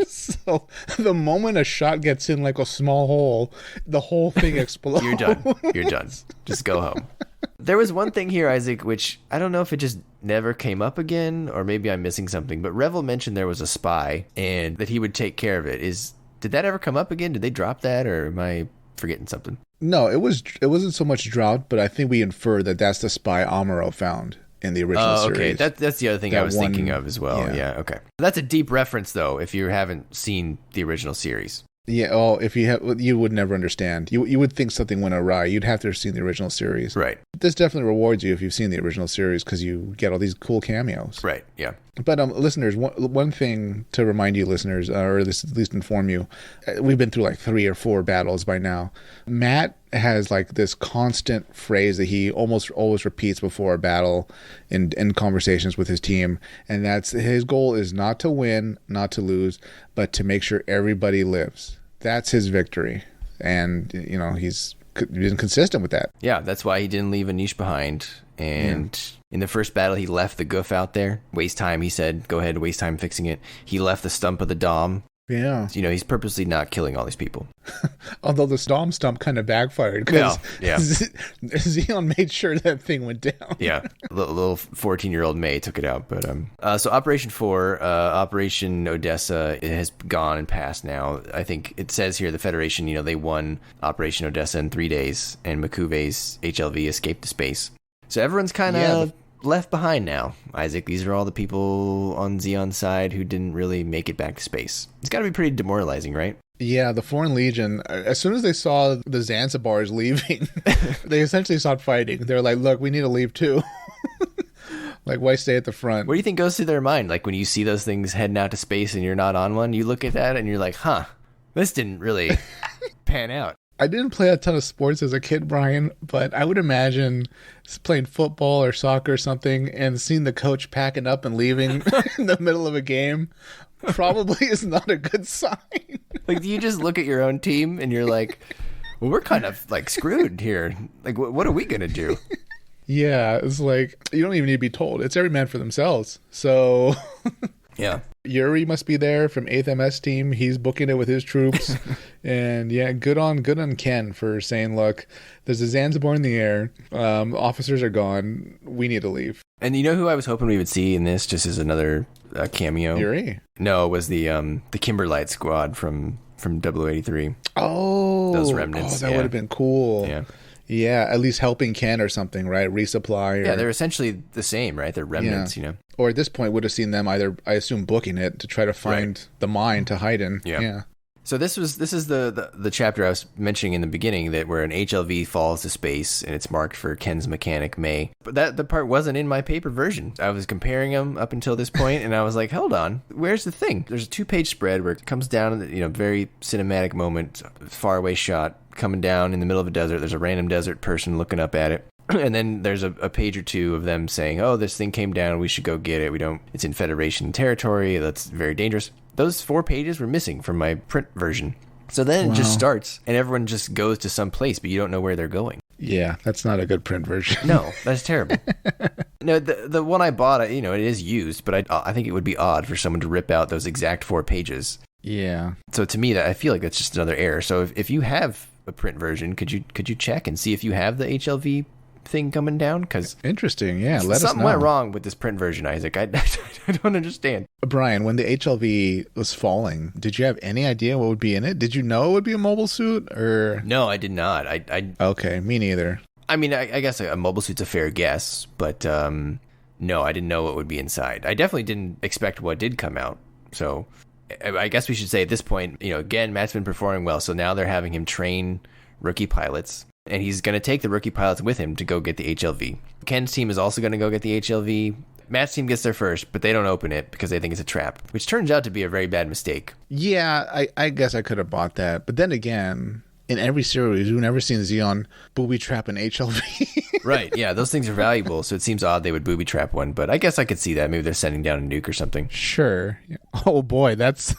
S2: So the moment a shot gets in like a small hole, the whole thing explodes.
S1: You're done. Just go home. There was one thing here, Isaac, which I don't know if it just never came up again, or maybe I'm missing something, but Revel mentioned there was a spy and that he would take care of it. Did that ever come up again? Did they drop that, or am I forgetting something?
S2: No, it wasn't so much dropped, but I think we infer that that's the spy Amuro found in the original series.
S1: Okay. That's the other thing I was thinking of as well. Yeah, okay. That's a deep reference, though, if you haven't seen the original series.
S2: Yeah, if you have, you would never understand. You would think something went awry. You'd have to have seen the original series.
S1: Right.
S2: This definitely rewards you if you've seen the original series because you get all these cool cameos.
S1: Right, yeah.
S2: But listeners, one thing to remind you listeners, or at least inform you, we've been through like 3 or 4 battles by now. Matt has like this constant phrase that he almost always repeats before a battle in conversations with his team. And that's his goal is not to win, not to lose, but to make sure everybody lives. That's his victory. And, you know, he's been consistent with that.
S1: Yeah, that's why he didn't leave Anish behind. And in the first battle, he left the goof out there. Waste time, he said. Go ahead, waste time fixing it. He left the stump of the Dom.
S2: Yeah.
S1: You know, he's purposely not killing all these people.
S2: Although the Dom stump kind of backfired because
S1: yeah.
S2: Zeon made sure that thing went down.
S1: Yeah. Little 14-year-old May took it out. But so Operation 4, Operation Odessa, it has gone and passed now. I think it says here the Federation, you know, they won Operation Odessa in 3 days, and Makuve's HLV escaped to space. So everyone's kind of left behind now, Isaac. These are all the people on Zeon's side who didn't really make it back to space. It's got to be pretty demoralizing, right?
S2: Yeah, the Foreign Legion, as soon as they saw the Zanzibars leaving, they essentially stopped fighting. They're like, look, we need to leave too. Like, why stay at the front?
S1: What do you think goes through their mind? Like, when you see those things heading out to space and you're not on one, you look at that and you're like, huh, this didn't really pan out.
S2: I didn't play a ton of sports as a kid, Brian, but I would imagine playing football or soccer or something and seeing the coach packing up and leaving in the middle of a game probably is not a good sign.
S1: Like, do you just look at your own team and you're like, well, we're kind of like screwed here. Like, what are we going to do?
S2: Yeah, it's like, you don't even need to be told. It's every man for themselves. So...
S1: Yeah.
S2: Yuri must be there from 8th MS team. He's booking it with his troops. And yeah, good on Ken for saying, look, there's a Zanzibar in the air. Officers are gone. We need to leave.
S1: And you know who I was hoping we would see in this, just as another cameo?
S2: Yuri?
S1: No, it was the Kimberlite squad from 0083.
S2: Oh.
S1: Those remnants.
S2: That would have been cool.
S1: Yeah.
S2: Yeah, at least helping Ken or something, right? Resupply.
S1: Yeah, they're essentially the same, right? They're remnants, you know.
S2: Or at this point, would have seen them either, I assume, booking it to try to find the mine to hide in. Yeah.
S1: So this is the chapter I was mentioning in the beginning, that where an HLV falls to space and it's marked for Ken's mechanic May. But the part wasn't in my paper version. I was comparing them up until this point, and I was like, hold on, where's the thing? There's a 2-page spread where it comes down, you know, very cinematic moment, far away shot, coming down in the middle of a desert. There's a random desert person looking up at it. And then there's a page or two of them saying, oh, this thing came down, we should go get it. It's in Federation territory, that's very dangerous. Those 4 pages were missing from my print version. So then it just starts, and everyone just goes to some place, but you don't know where they're going.
S2: Yeah, that's not a good print version.
S1: No, that's terrible. No, the one I bought, you know, it is used, but I think it would be odd for someone to rip out those exact 4 pages.
S2: Yeah.
S1: So to me, I feel like that's just another error. So if you have a print version, could you check and see if you have the HLV thing coming down? Because
S2: interesting. Yeah, let us know.
S1: Something went wrong with this print version, Isaac. I don't understand.
S2: Brian, when the HLV was falling, did you have any idea what would be in it? Did you know it would be a mobile suit? Or
S1: no, I did not.
S2: Okay, me neither.
S1: I mean, I guess a mobile suit's a fair guess, but no, I didn't know what would be inside. I definitely didn't expect what did come out. So I guess we should say at this point, you know, again, Matt's been performing well, so now they're having him train rookie pilots. And he's going to take the rookie pilots with him to go get the HLV. Ken's team is also going to go get the HLV. Matt's team gets there first, but they don't open it because they think it's a trap, which turns out to be a very bad mistake.
S2: Yeah, I guess I could have bought that. But then again, in every series, we've never seen Zeon booby trap an HLV.
S1: Right, yeah, those things are valuable, so it seems odd they would booby trap one. But I guess I could see that. Maybe they're sending down a nuke or something.
S2: Sure. Oh, boy, that's...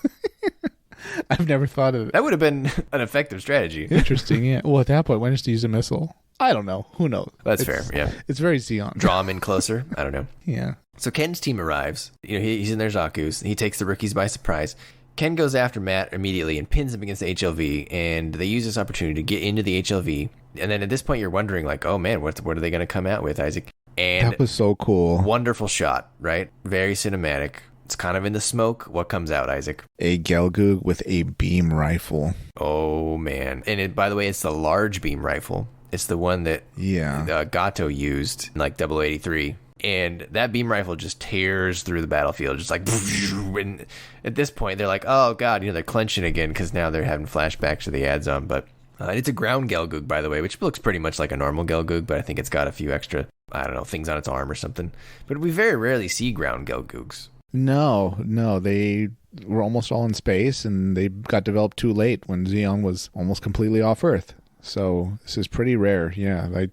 S2: I've never thought of it.
S1: That would have been an effective strategy.
S2: Interesting, yeah. Well, at that point, why not just use a missile? I don't know. Who knows?
S1: That's fair, yeah.
S2: It's very Zeon.
S1: Draw him in closer. I don't know.
S2: Yeah.
S1: So Ken's team arrives. You know, he's in their Zaku's. He takes the rookies by surprise. Ken goes after Matt immediately and pins him against the HLV, and they use this opportunity to get into the HLV. And then at this point, you're wondering, like, oh man, what are they going to come out with, Isaac? And
S2: that was so cool.
S1: Wonderful shot, right? Very cinematic. It's kind of in the smoke. What comes out, Isaac?
S2: A Gelgoog with a beam rifle.
S1: Oh, man. And by the way, it's the large beam rifle. It's the one that Gato used in like 0083. And that beam rifle just tears through the battlefield, just like... And at this point, they're like, oh, God, you know, they're clenching again because now they're having flashbacks to the Adzom. But it's a ground Gelgoog, by the way, which looks pretty much like a normal Gelgoog, but I think it's got a few extra, I don't know, things on its arm or something. But we very rarely see ground Gelgoogs.
S2: No, they were almost all in space, and they got developed too late when Zeon was almost completely off Earth. So this is pretty rare. Yeah.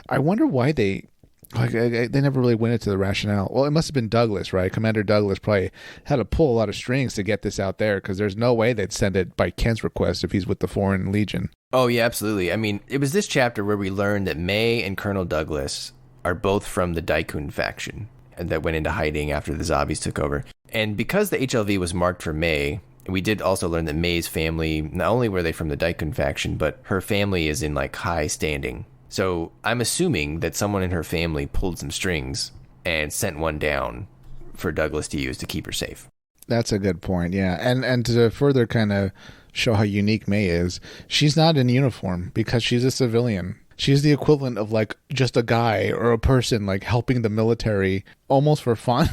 S2: I wonder why they never really went into the rationale. Well, it must have been Douglas, right? Commander Douglas probably had to pull a lot of strings to get this out there, because there's no way they'd send it by Ken's request if he's with the Foreign Legion.
S1: Oh, yeah, absolutely. I mean, it was this chapter where we learned that May and Colonel Douglas are both from the Daikun faction that went into hiding after the zombies took over. And because the HLV was marked for May, we did also learn that May's family, not only were they from the Daikun faction, but her family is in like high standing. So I'm assuming that someone in her family pulled some strings and sent one down for Douglas to use to keep her safe.
S2: That's a good point, yeah. And to further kind of show how unique May is, she's not in uniform because she's a civilian. She's the equivalent of like just a guy or a person like helping the military almost for fun.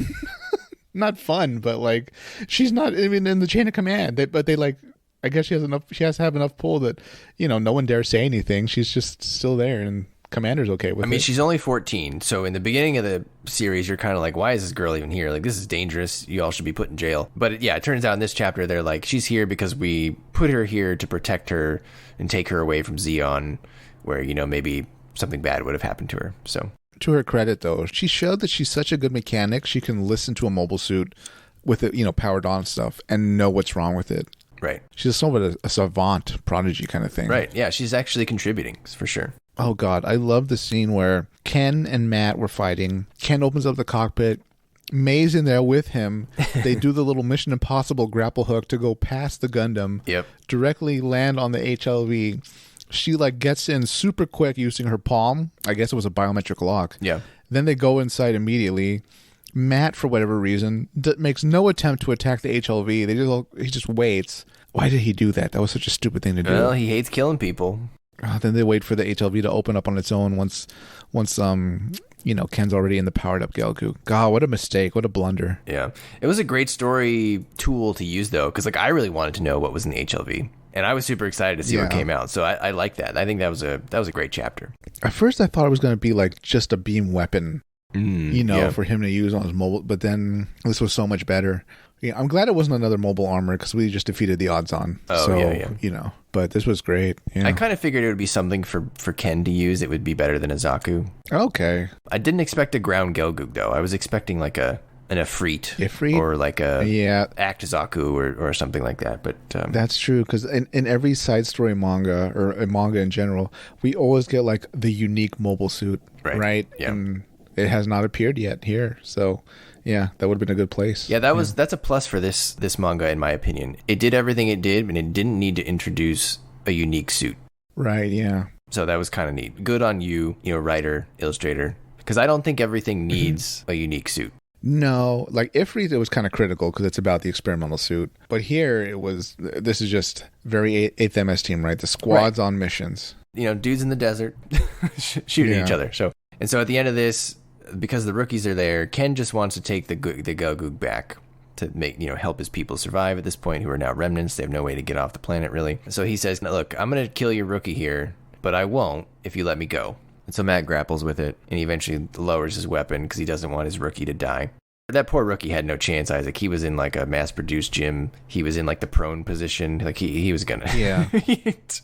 S2: Not fun, but like she's not even in the chain of command. But they like, I guess she has to have enough pull that, no one dares say anything. She's just still there, and Commander's okay with it.
S1: I mean, she's only 14, so in the beginning of the series, you're kind of like, why is this girl even here? Like, this is dangerous. You all should be put in jail. But yeah, it turns out in this chapter, they're like, she's here because we put her here to protect her and take her away from Zeon, where, maybe something bad would have happened to her. So,
S2: to her credit, though, she showed that she's such a good mechanic. She can listen to a mobile suit with it, powered on stuff and know what's wrong with it.
S1: Right.
S2: She's somewhat a savant prodigy kind of thing.
S1: Right. Yeah, she's actually contributing, for sure.
S2: Oh, God. I love the scene where Ken and Matt were fighting. Ken opens up the cockpit. May's in there with him. They do the little Mission Impossible grapple hook to go past the Gundam.
S1: Yep.
S2: Directly land on the HLV. She gets in super quick using her palm. I guess it was a biometric lock.
S1: Yeah.
S2: Then they go inside immediately. Matt, for whatever reason, makes no attempt to attack the HLV. He just waits. Why did he do that? That was such a stupid thing to do.
S1: Well, he hates killing people.
S2: Then they wait for the HLV to open up on its own once Ken's already in the powered up Gelgoog. God, what a mistake. What a blunder.
S1: Yeah. It was a great story tool to use, though, because I really wanted to know what was in the HLV. And I was super excited to see what came out. So I like that. I think that was a great chapter.
S2: At first, I thought it was going to be just a beam weapon, for him to use on his mobile. But then this was so much better. Yeah, I'm glad it wasn't another mobile armor because we just defeated the odds on.
S1: Oh,
S2: so,
S1: yeah.
S2: But this was great. Yeah.
S1: I kind of figured it would be something for Ken to use. It would be better than a Zaku.
S2: Okay.
S1: I didn't expect a ground Gelgoog, though. I was expecting an Ifrit? Or like a Act Zaku or something like that. But
S2: that's true, because in every side story manga, or a manga in general, we always get the unique mobile suit, right?
S1: Yeah.
S2: And it has not appeared yet here, so yeah, that would have been a good place.
S1: Yeah, that's a plus for this manga, in my opinion. It did everything it did, and it didn't need to introduce a unique suit.
S2: Right, yeah.
S1: So that was kind of neat. Good on you, writer, illustrator, because I don't think everything needs a unique suit.
S2: No, Ifrit, it was kind of critical because it's about the experimental suit. But here, this is just very 8th MS team, right? The squad's on missions.
S1: Dudes in the desert shooting each other. So at the end of this, because the rookies are there, Ken just wants to take the Gelgoog back to make, help his people survive at this point, who are now remnants. They have no way to get off the planet, really. So he says, look, I'm going to kill your rookie here, but I won't if you let me go. And so Matt grapples with it, and he eventually lowers his weapon because he doesn't want his rookie to die. That poor rookie had no chance, Isaac. He was in a mass-produced gym. He was in the prone position. He was gonna...
S2: Yeah.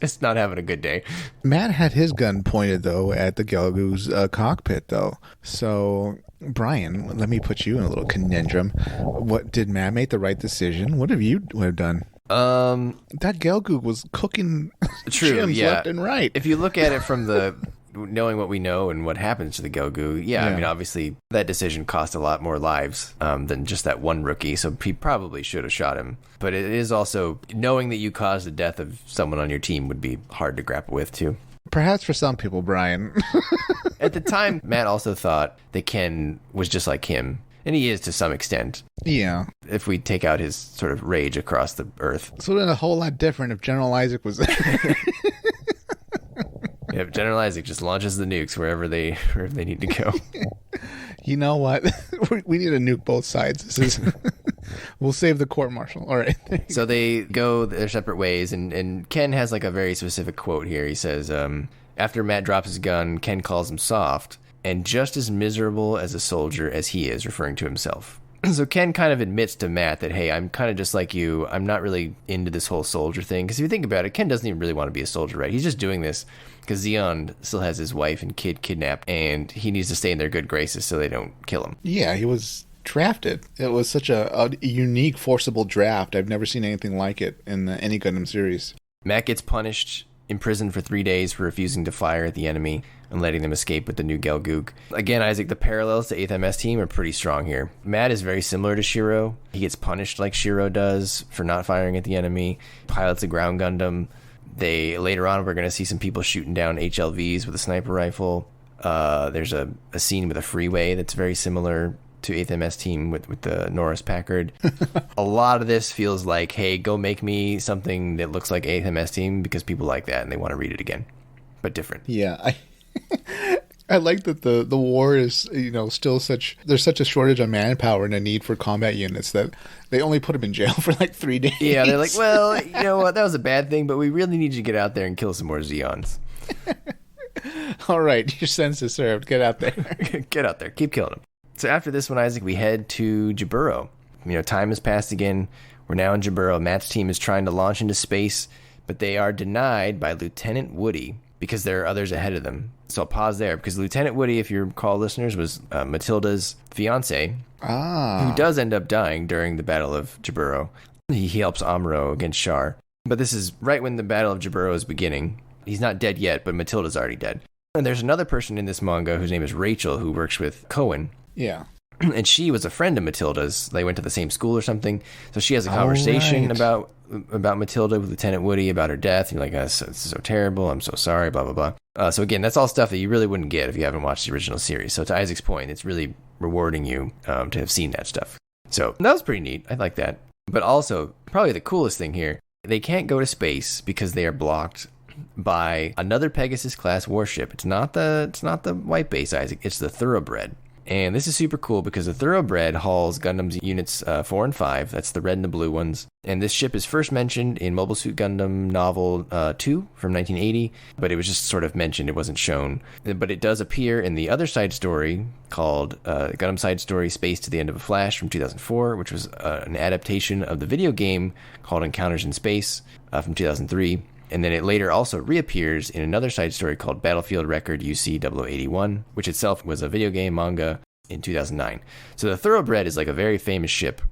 S1: Just not having a good day.
S2: Matt had his gun pointed, though, at the Gelgoog's cockpit, though. So, Brian, let me put you in a little conundrum. What did Matt make the right decision? What have you done? That Gelgoog was cooking gyms left and right.
S1: If you look at it from the... knowing what we know and what happens to the Gelgoog, I mean, obviously, that decision cost a lot more lives than just that one rookie, so he probably should have shot him. But it is also, knowing that you caused the death of someone on your team would be hard to grapple with, too.
S2: Perhaps for some people, Brian.
S1: At the time, Matt also thought that Ken was just like him. And he is to some extent.
S2: Yeah.
S1: If we take out his sort of rage across the Earth.
S2: So then a whole lot different if General Isaac was there.
S1: Yeah, General Isaac just launches the nukes wherever they need to go.
S2: You know what? We need to nuke both sides. We'll save the court-martial. All right.
S1: So they go their separate ways, and Ken has a very specific quote here. He says, after Matt drops his gun, Ken calls him soft and just as miserable as a soldier as he is, referring to himself. So Ken kind of admits to Matt that, hey, I'm kind of just like you. I'm not really into this whole soldier thing. Because if you think about it, Ken doesn't even really want to be a soldier, right? He's just doing this because Zeon still has his wife and kid kidnapped, and he needs to stay in their good graces so they don't kill him.
S2: Yeah, he was drafted. It was such a unique, forcible draft. I've never seen anything like it in any Gundam series.
S1: Matt gets punished, imprisoned for 3 days for refusing to fire at the enemy and letting them escape with the new Gelgoog. Again, Isaac, the parallels to 8th MS Team are pretty strong here. Matt is very similar to Shiro. He gets punished like Shiro does for not firing at the enemy, pilots a ground Gundam. Later on, we're going to see some people shooting down HLVs with a sniper rifle. There's a scene with a freeway that's very similar to 8th MS Team with the Norris Packard. A lot of this feels like, hey, go make me something that looks like 8th MS Team because people like that and they want to read it again, but different.
S2: Yeah, I like that the war is, still there's such a shortage of manpower and a need for combat units that they only put them in jail for like 3 days.
S1: Yeah, they're like, well, you know what, that was a bad thing, but we really need you to get out there and kill some more Zeons.
S2: All right, your sentence is served. Get out there.
S1: Get out there. Keep killing them. So after this one, Isaac, we head to Jaburo. Time has passed again. We're now in Jaburo. Matt's team is trying to launch into space, but they are denied by Lieutenant Woody because there are others ahead of them. So I'll pause there because Lieutenant Woody, if you recall, listeners, was Matilda's fiance, who does end up dying during the Battle of Jaburo. He helps Amuro against Char. But this is right when the Battle of Jaburo is beginning. He's not dead yet, but Matilda's already dead. And there's another person in this manga whose name is Rachel, who works with Cohen.
S2: Yeah.
S1: And she was a friend of Matilda's. They went to the same school or something. So she has a conversation about Matilda with Lieutenant Woody about her death. You're like, oh, this is so terrible. I'm so sorry, blah, blah, blah. So again, that's all stuff that you really wouldn't get if you haven't watched the original series. So to Isaac's point, it's really rewarding you to have seen that stuff. So that was pretty neat. I like that. But also, probably the coolest thing here, they can't go to space because they are blocked by another Pegasus-class warship. It's not the White Base, Isaac. It's the Thoroughbred. And this is super cool because the Thoroughbred hauls Gundam's units 4 and 5. That's the red and the blue ones. And this ship is first mentioned in Mobile Suit Gundam Novel 2 from 1980, but it was just sort of mentioned. It wasn't shown. But it does appear in the other side story called Gundam Side Story Space to the End of a Flash from 2004, which was an adaptation of the video game called Encounters in Space from 2003. And then it later also reappears in another side story called Battlefield Record UC 0081, which itself was a video game manga in 2009. So the Thoroughbred is like a very famous ship.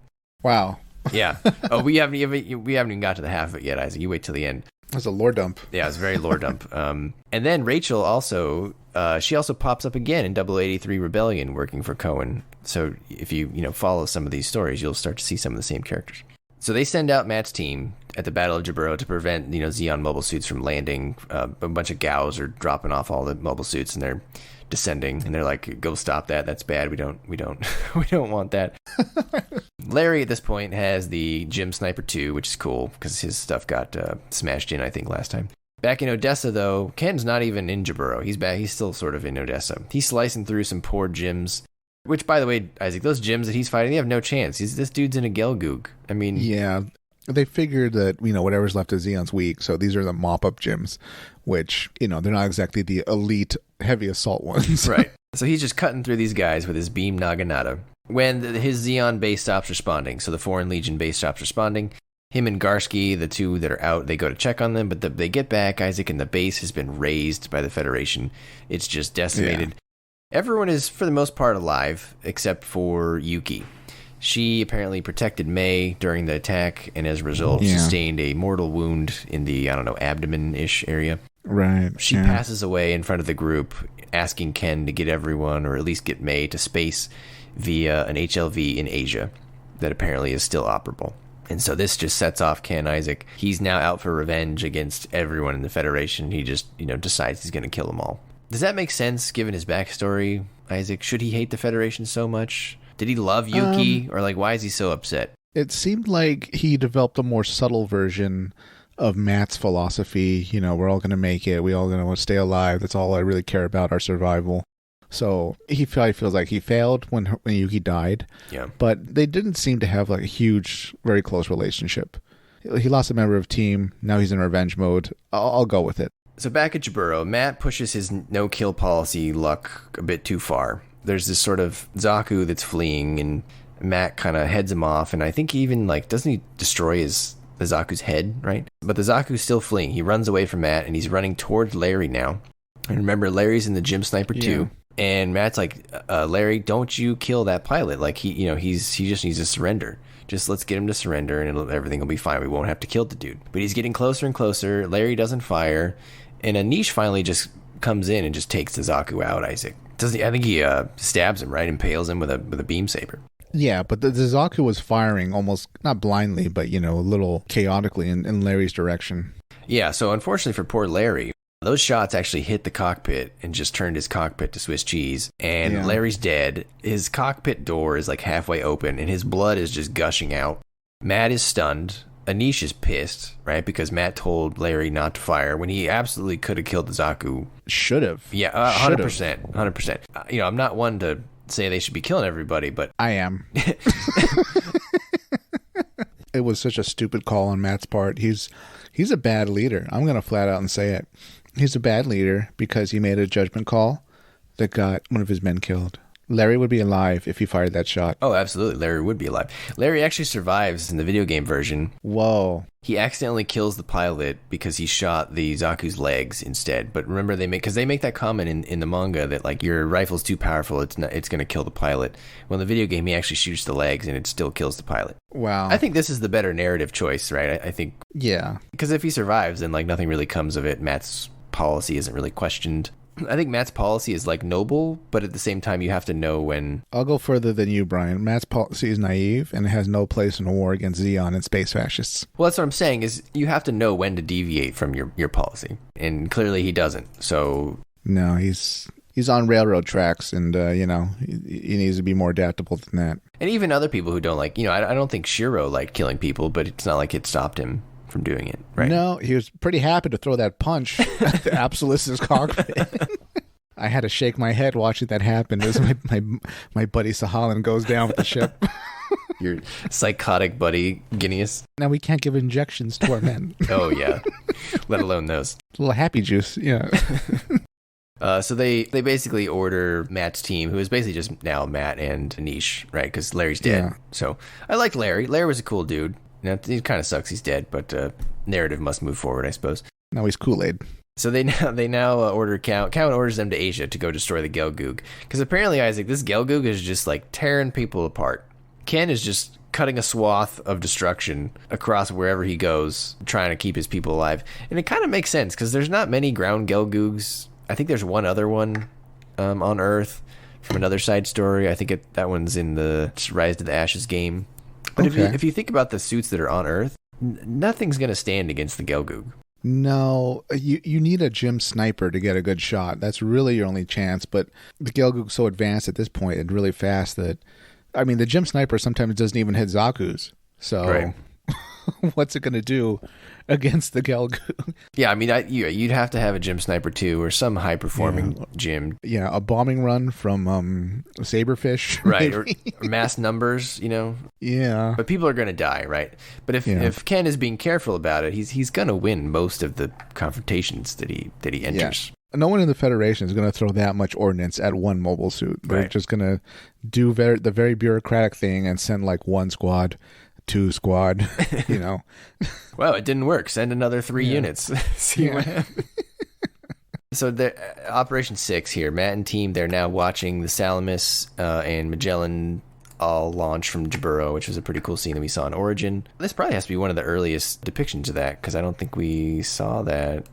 S2: Wow.
S1: Yeah. Oh, we haven't even got to the half of it yet, Isaac. You wait till the end.
S2: That's a lore dump.
S1: Yeah, it's a very lore dump. And then Rachel also, she also pops up again in 0083 Rebellion working for Cohen. So if you follow some of these stories, you'll start to see some of the same characters. So they send out Matt's team at the Battle of Jaburo to prevent, Zeon mobile suits from landing. A bunch of Gaus are dropping off all the mobile suits and they're descending. And they're like, "Go stop that. That's bad. We don't want that." Larry at this point has the Gym Sniper 2, which is cool because his stuff got smashed in, I think, last time. Back in Odessa, though, Ken's not even in Jaburo. He's back. He's still sort of in Odessa. He's slicing through some poor gyms. Which, by the way, Isaac, those gyms that he's fighting, they have no chance. This dude's in a Gelgoog. I mean...
S2: Yeah, they figured that, whatever's left of Zeon's weak, so these are the mop-up gyms, which, they're not exactly the elite heavy assault ones.
S1: Right. So he's just cutting through these guys with his beam Naginata. When his Zeon base stops responding, so the Foreign Legion base stops responding, him and Garsky, the two that are out, they go to check on them, but they get back, Isaac, and the base has been razed by the Federation. It's just decimated. Yeah. Everyone is, for the most part, alive, except for Yuki. She apparently protected Mei during the attack, and as a result, sustained a mortal wound in the, abdomen-ish area.
S2: Right.
S1: She passes away in front of the group, asking Ken to get everyone, or at least get Mei, to space via an HLV in Asia that apparently is still operable. And so this just sets off Ken Isaac. He's now out for revenge against everyone in the Federation. He just, decides he's going to kill them all. Does that make sense, given his backstory, Isaac? Should he hate the Federation so much? Did he love Yuki? Or, why is he so upset?
S2: It seemed like he developed a more subtle version of Matt's philosophy. We're all going to make it. We all going to stay alive. That's all I really care about, our survival. So he probably feels like he failed when Yuki died.
S1: Yeah.
S2: But they didn't seem to have, a huge, very close relationship. He lost a member of team. Now he's in revenge mode. I'll go with it.
S1: So back at Jaburo, Matt pushes his no-kill policy luck a bit too far. There's this sort of Zaku that's fleeing, and Matt kind of heads him off, and I think he even, like, doesn't he destroy the Zaku's head, right? But the Zaku's still fleeing. He runs away from Matt, and he's running towards Larry now. And remember, Larry's in the gym sniper too. And Matt's like, Larry, don't you kill that pilot. Like, he just needs to surrender. Just let's get him to surrender, and everything will be fine. We won't have to kill the dude. But he's getting closer and closer. Larry doesn't fire. And Anish finally just comes in and just takes the Zaku out, Isaac. I think he stabs him, right? Impales him with a beam saber.
S2: Yeah, but the Zaku was firing almost, not blindly, but, a little chaotically in Larry's direction.
S1: Yeah, so unfortunately for poor Larry, those shots actually hit the cockpit and just turned his cockpit to Swiss cheese. And Larry's dead. His cockpit door is like halfway open, and his blood is just gushing out. Matt is stunned. Anish is pissed, right? Because Matt told Larry not to fire when he absolutely could have killed the Zaku.
S2: Should have.
S1: Yeah, 100%. 100%. I'm not one to say they should be killing everybody, but
S2: I am. It was such a stupid call on Matt's part. He's a bad leader. I'm going to flat out and say it. He's a bad leader because he made a judgment call that got one of his men killed. Larry would be alive if he fired that shot.
S1: Oh, absolutely. Larry would be alive. Larry actually survives in the video game version.
S2: Whoa.
S1: He accidentally kills the pilot because he shot the Zaku's legs instead. But remember, they make that comment in the manga that, like, your rifle's too powerful, it's going to kill the pilot. Well, in the video game, he actually shoots the legs and it still kills the pilot.
S2: Wow.
S1: I think this is the better narrative choice, right? I think.
S2: Yeah.
S1: Because if he survives, then, like, nothing really comes of it. Matt's policy isn't really questioned. I think Matt's policy is, like, noble, but at the same time, you have to know when...
S2: I'll go further than you, Brian. Matt's policy is naive and has no place in a war against Zeon and space fascists.
S1: Well, that's what I'm saying, is you have to know when to deviate from your policy. And clearly he doesn't, so...
S2: No, he's on railroad tracks, and, he needs to be more adaptable than that.
S1: And even other people who don't like... I don't think Shiro liked killing people, but it's not like it stopped him from doing it, right?
S2: No, he was pretty happy to throw that punch at the Absolist's cockpit. I had to shake my head watching that happen as my buddy Sahalan goes down with the ship.
S1: Your psychotic buddy, Guineas.
S2: Now we can't give injections to our men.
S1: Oh, yeah. Let alone those.
S2: A little happy juice, yeah.
S1: So they basically order Matt's team, who is basically just now Matt and Anish, right? Because Larry's dead. Yeah. So I liked Larry. Larry was a cool dude. He kind of sucks he's dead, but narrative must move forward, I suppose.
S2: Now he's Kool-Aid.
S1: So they now order Count. Count orders them to Asia to go destroy the Gelgoog. Because apparently, Isaac, this Gelgoog is just like tearing people apart. Ken is just cutting a swath of destruction across wherever he goes, trying to keep his people alive. And it kind of makes sense, because there's not many ground Gelgoogs. I think there's one other one on Earth from another side story. I think that one's in the Rise to the Ashes game. But if you think about the suits that are on Earth, nothing's going to stand against the Gelgoog.
S2: No, you need a gym sniper to get a good shot. That's really your only chance. But the Gelgoog's so advanced at this point and really fast that, the gym sniper sometimes doesn't even hit Zaku's. So right. What's it going to do against the Gelgoog? Yeah,
S1: you'd have to have a gym sniper too, or some high-performing gym.
S2: Yeah, a bombing run from Saberfish.
S1: Right, or mass numbers,
S2: Yeah.
S1: But people are going to die, right? But if Ken is being careful about it, he's going to win most of the confrontations that he enters.
S2: Yeah. No one in the Federation is going to throw that much ordnance at one mobile suit. They're just going to do the very bureaucratic thing and send like one squad. 2 squad,
S1: Well, it didn't work. Send another 3 units. See what happens. So the Operation 6 here, Matt and team, they're now watching the Salamis and Magellan all launch from Jaburo, which was a pretty cool scene that we saw in Origin. This probably has to be one of the earliest depictions of that, because I don't think we saw that.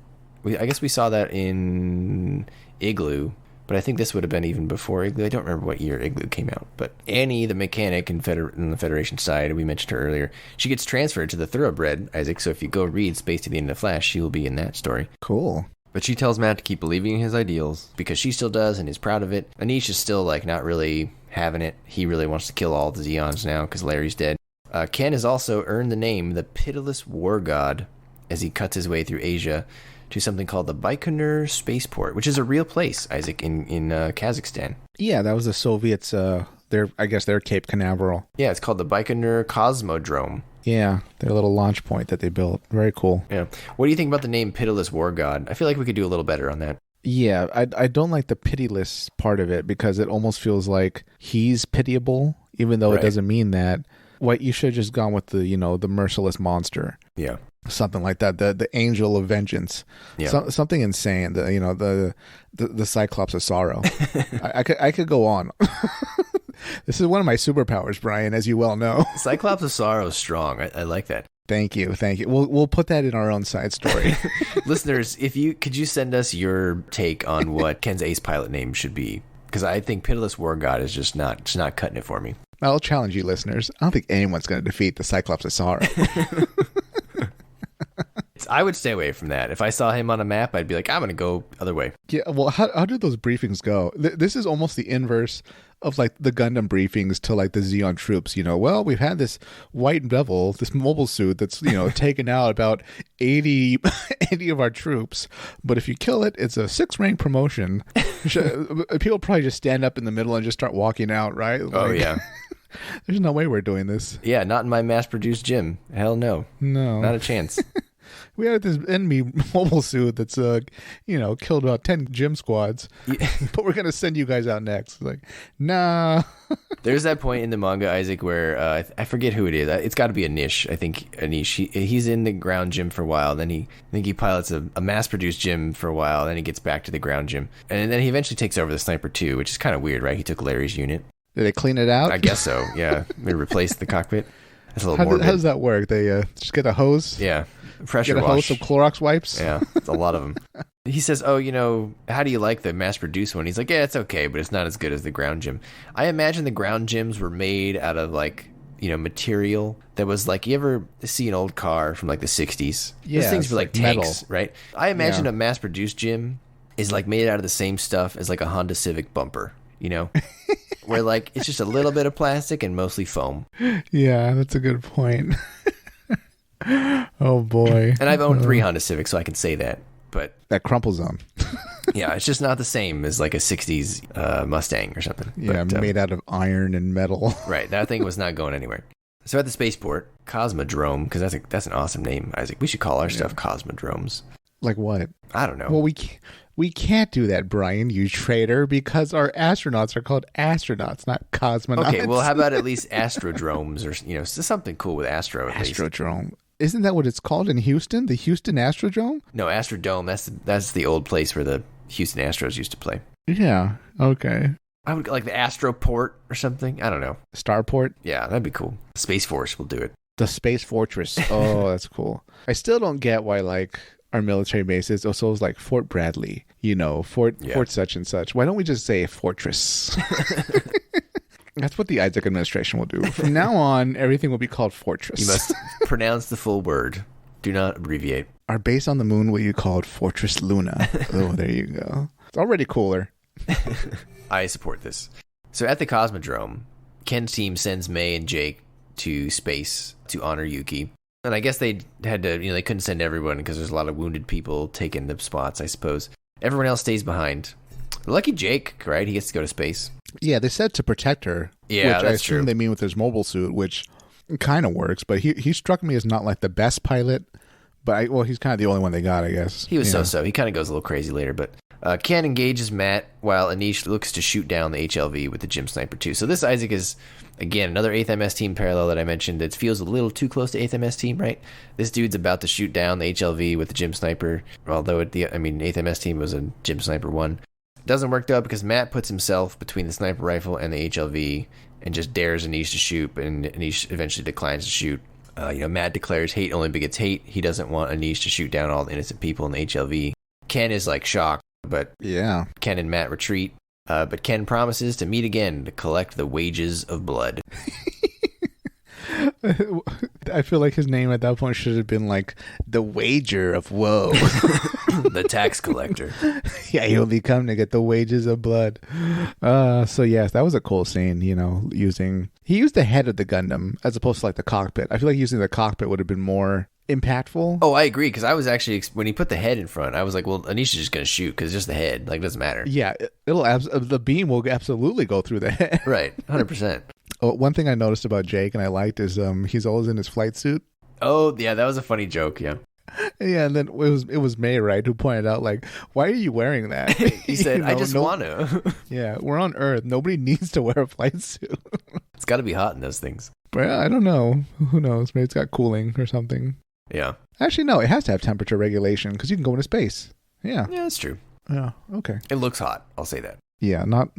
S1: I guess we saw that in Igloo. But I think this would have been even before Igloo. I don't remember what year Igloo came out. But Annie, the mechanic in the Federation side, we mentioned her earlier, she gets transferred to the Thoroughbred, Isaac. So if you go read Space to the End of the Flash, she will be in that story.
S2: Cool.
S1: But she tells Matt to keep believing in his ideals because she still does and is proud of it. Anish is still not really having it. He really wants to kill all the Zeons now because Larry's dead. Ken has also earned the name the Pitiless War God as he cuts his way through Asia to something called the Baikonur Spaceport, which is a real place, Isaac, in Kazakhstan.
S2: Yeah, that was the Soviets, their Cape Canaveral.
S1: Yeah, it's called the Baikonur Cosmodrome.
S2: Yeah, their little launch point that they built. Very cool.
S1: Yeah. What do you think about the name Pitiless War God? I feel like we could do a little better on that.
S2: Yeah, I don't like the pitiless part of it because it almost feels like he's pitiable even though
S1: Right.
S2: it doesn't mean that. What you should have just gone with the, the merciless monster.
S1: Yeah.
S2: Something like that. The angel of vengeance.
S1: Yeah.
S2: Something insane. The Cyclops of sorrow. I could go on. This is one of my superpowers, Brian, as you well know.
S1: Cyclops of Sorrow is strong. I like that.
S2: Thank you. We'll put that in our own side story.
S1: Listeners, could you send us your take on what Ken's ace pilot name should be? Because I think Pitiless War God is just not cutting it for me.
S2: I'll challenge you, listeners. I don't think anyone's going to defeat the Cyclops of sorrow.
S1: I would stay away from that. If I saw him on a map, I'd be like, I'm going to go other way.
S2: Yeah. Well, how did those briefings go? This is almost the inverse of like the Gundam briefings to like the Zeon troops. Well, we've had this white devil, this mobile suit that's taken out about 80 of our troops, but if you kill it, it's a 6-rank promotion. People probably just stand up in the middle and just start walking out, right?
S1: Oh yeah.
S2: There's no way we're doing this.
S1: Yeah, not in my mass-produced gym. Hell no.
S2: No,
S1: not a chance.
S2: We have this enemy mobile suit that's killed about 10 gym squads, but we're gonna send you guys out next. Like, nah.
S1: There's that point in the manga, Isaac, where I forget who it is. It's got to be Anish. I think Anish. He's in the ground gym for a while. Then I think he pilots a mass-produced gym for a while. Then he gets back to the ground gym, and then he eventually takes over the Sniper 2, which is kind of weird, right? He took Larry's unit.
S2: Did they clean it out?
S1: I guess so. Yeah, they replaced the cockpit. That's a little
S2: How does that work? They just get a hose?
S1: Yeah. Pressure
S2: get a
S1: wash.
S2: hose of Clorox wipes?
S1: Yeah, it's a lot of them. He says, how do you like the mass-produced one? He's like, yeah, it's okay, but it's not as good as the ground gym. I imagine the ground gyms were made out of, like, material that was, like, you ever see an old car from, like, the 60s?
S2: Yeah,
S1: those things were, like, tanks,
S2: metal.
S1: right? I imagine a mass-produced gym is, like, made out of the same stuff as, like, a Honda Civic bumper, where, like, it's just a little bit of plastic and mostly foam.
S2: Yeah, that's a good point. Oh boy.
S1: And I've owned 3 Honda Civics, so I can say that. But
S2: that crumples on.
S1: yeah, it's just not the same as like a 60s Mustang or something.
S2: Yeah, but, made out of iron and metal.
S1: Right, that thing was not going anywhere. So at the spaceport, Cosmodrome, because that's an awesome name, Isaac. We should call our stuff Cosmodromes.
S2: Like what?
S1: I don't know.
S2: Well, we can't do that, Brian, you traitor, because our astronauts are called astronauts, not cosmonauts.
S1: Okay, well, how about at least Astrodromes or something cool with Astro at least.
S2: Astrodrome. Isn't that what it's called in Houston? The Houston Astrodrome?
S1: No, Astrodome. That's the old place where the Houston Astros used to play.
S2: Yeah. Okay.
S1: I would like the Astroport or something. I don't know.
S2: Starport?
S1: Yeah, that'd be cool. Space Force will do it.
S2: The Space Fortress. Oh, that's cool. I still don't get why like our military bases also is like Fort Bradley, Fort such and such. Why don't we just say fortress? That's what the Isaac administration will do. From now on, everything will be called Fortress.
S1: You must pronounce the full word. Do not abbreviate.
S2: Our base on the moon will be called Fortress Luna. Oh, there you go. It's already cooler.
S1: I support this. So at the Cosmodrome, Ken's team sends May and Jake to space to honor Yuki. And I guess they had to, they couldn't send everyone because there's a lot of wounded people taking the spots, I suppose. Everyone else stays behind. Lucky Jake, right? He gets to go to space.
S2: Yeah, they said to protect her.
S1: Yeah,
S2: which
S1: that's
S2: I assume
S1: true.
S2: They mean with his mobile suit, which kind of works. But he struck me as not like the best pilot. But he's kind of the only one they got, I guess.
S1: He was so-so. He kind of goes a little crazy later. But Ken engages Matt while Anish looks to shoot down the HLV with the Gym Sniper 2. So this, Isaac, is, again, another 8th MS team parallel that I mentioned. It feels a little too close to 8th MS team, right? This dude's about to shoot down the HLV with the Gym Sniper. Although, 8th MS team was a Gym Sniper 1. Doesn't work though because Matt puts himself between the sniper rifle and the HLV and just dares Anish to shoot, and Anish eventually declines to shoot. Matt declares hate only begets hate. He doesn't want Anish to shoot down all the innocent people in the HLV. Ken is like shocked, but
S2: yeah,
S1: Ken and Matt retreat. But Ken promises to meet again to collect the wages of blood.
S2: I feel like his name at that point should have been like the Wager of Woe.
S1: The tax collector.
S2: Yeah, he only come to get the wages of blood. So yes, that was a cool scene, he used the head of the Gundam as opposed to like the cockpit. I feel like using the cockpit would have been more impactful.
S1: Oh, I agree, because I was actually, when he put the head in front, I was like, well, Anish is just going to shoot because it's just the head. Like, it doesn't matter.
S2: Yeah, the beam will absolutely go through the head.
S1: Right, 100%.
S2: Oh, one thing I noticed about Jake and I liked is he's always in his flight suit.
S1: Oh, yeah, that was a funny joke, yeah.
S2: Yeah, and then it was May, right, who pointed out, like, why are you wearing that?
S1: He said, I just want to.
S2: Yeah, we're on Earth. Nobody needs to wear a flight suit.
S1: It's got to be hot in those things.
S2: But I don't know. Who knows? Maybe it's got cooling or something.
S1: Yeah.
S2: Actually, no. It has to have temperature regulation because you can go into space. Yeah.
S1: Yeah, that's true.
S2: Yeah. Okay.
S1: It looks hot. I'll say that.
S2: Yeah. Not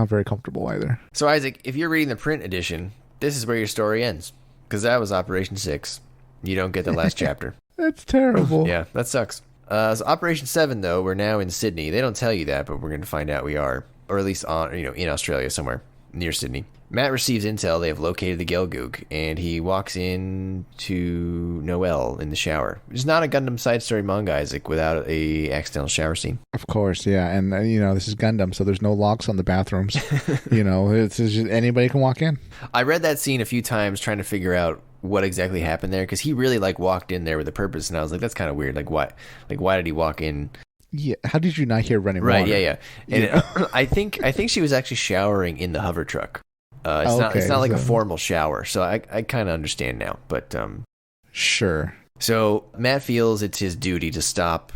S2: very comfortable either.
S1: So, Isaac, if you're reading the print edition, this is where your story ends. Because that was Operation 6. You don't get the last chapter.
S2: That's terrible.
S1: Yeah, that sucks. So Operation 7, though, we're now in Sydney. They don't tell you that, but we're going to find out we are. Or at least in Australia somewhere near Sydney. Matt receives intel they have located the Gelgoog, and he walks in to Noelle in the shower. It's not a Gundam side story manga, Isaac, without a accidental shower scene.
S2: Of course, yeah. And, this is Gundam, so there's no locks on the bathrooms. It's just anybody can walk in.
S1: I read that scene a few times trying to figure out what exactly happened there, because he really, walked in there with a purpose, and I was like, that's kind of weird. Why did he walk in?
S2: Yeah, how did you not hear running water?
S1: Right, yeah. And I think she was actually showering in the hover truck. It's not like a formal shower, so I kind of understand now. But
S2: sure.
S1: So Matt feels it's his duty to stop,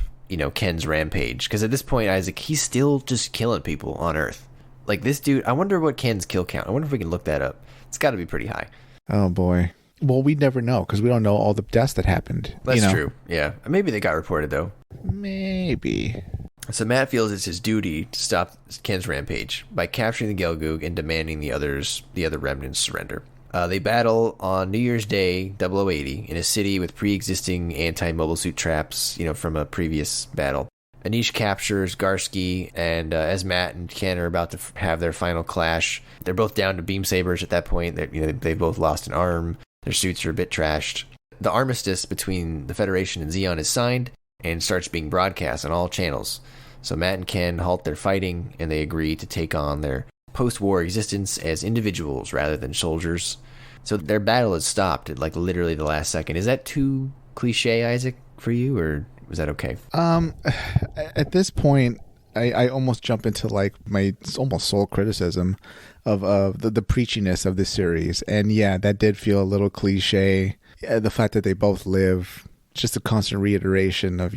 S1: Ken's rampage, because at this point, Isaac, he's still just killing people on Earth. This dude, I wonder what Ken's kill count. I wonder if we can look that up. It's got to be pretty high.
S2: Oh boy. Well, we never know because we don't know all the deaths that happened.
S1: That's true. Yeah, maybe they got reported though.
S2: Maybe.
S1: So Matt feels it's his duty to stop Ken's rampage by capturing the Gelgoog and demanding the other remnants surrender. They battle on New Year's Day 0080 in a city with pre-existing anti-mobile suit traps, from a previous battle. Anish captures Garsky, and as Matt and Ken are about to have their final clash, they're both down to beam sabers at that point. They've both lost an arm. Their suits are a bit trashed. The armistice between the Federation and Zeon is signed and starts being broadcast on all channels. So Matt and Ken halt their fighting, and they agree to take on their post-war existence as individuals rather than soldiers. So their battle is stopped at literally the last second. Is that too cliche, Isaac, for you, or was that okay?
S2: At this point, I almost jump into my almost sole criticism of the preachiness of this series. And yeah, that did feel a little cliche. The fact that they both live, just a constant reiteration of,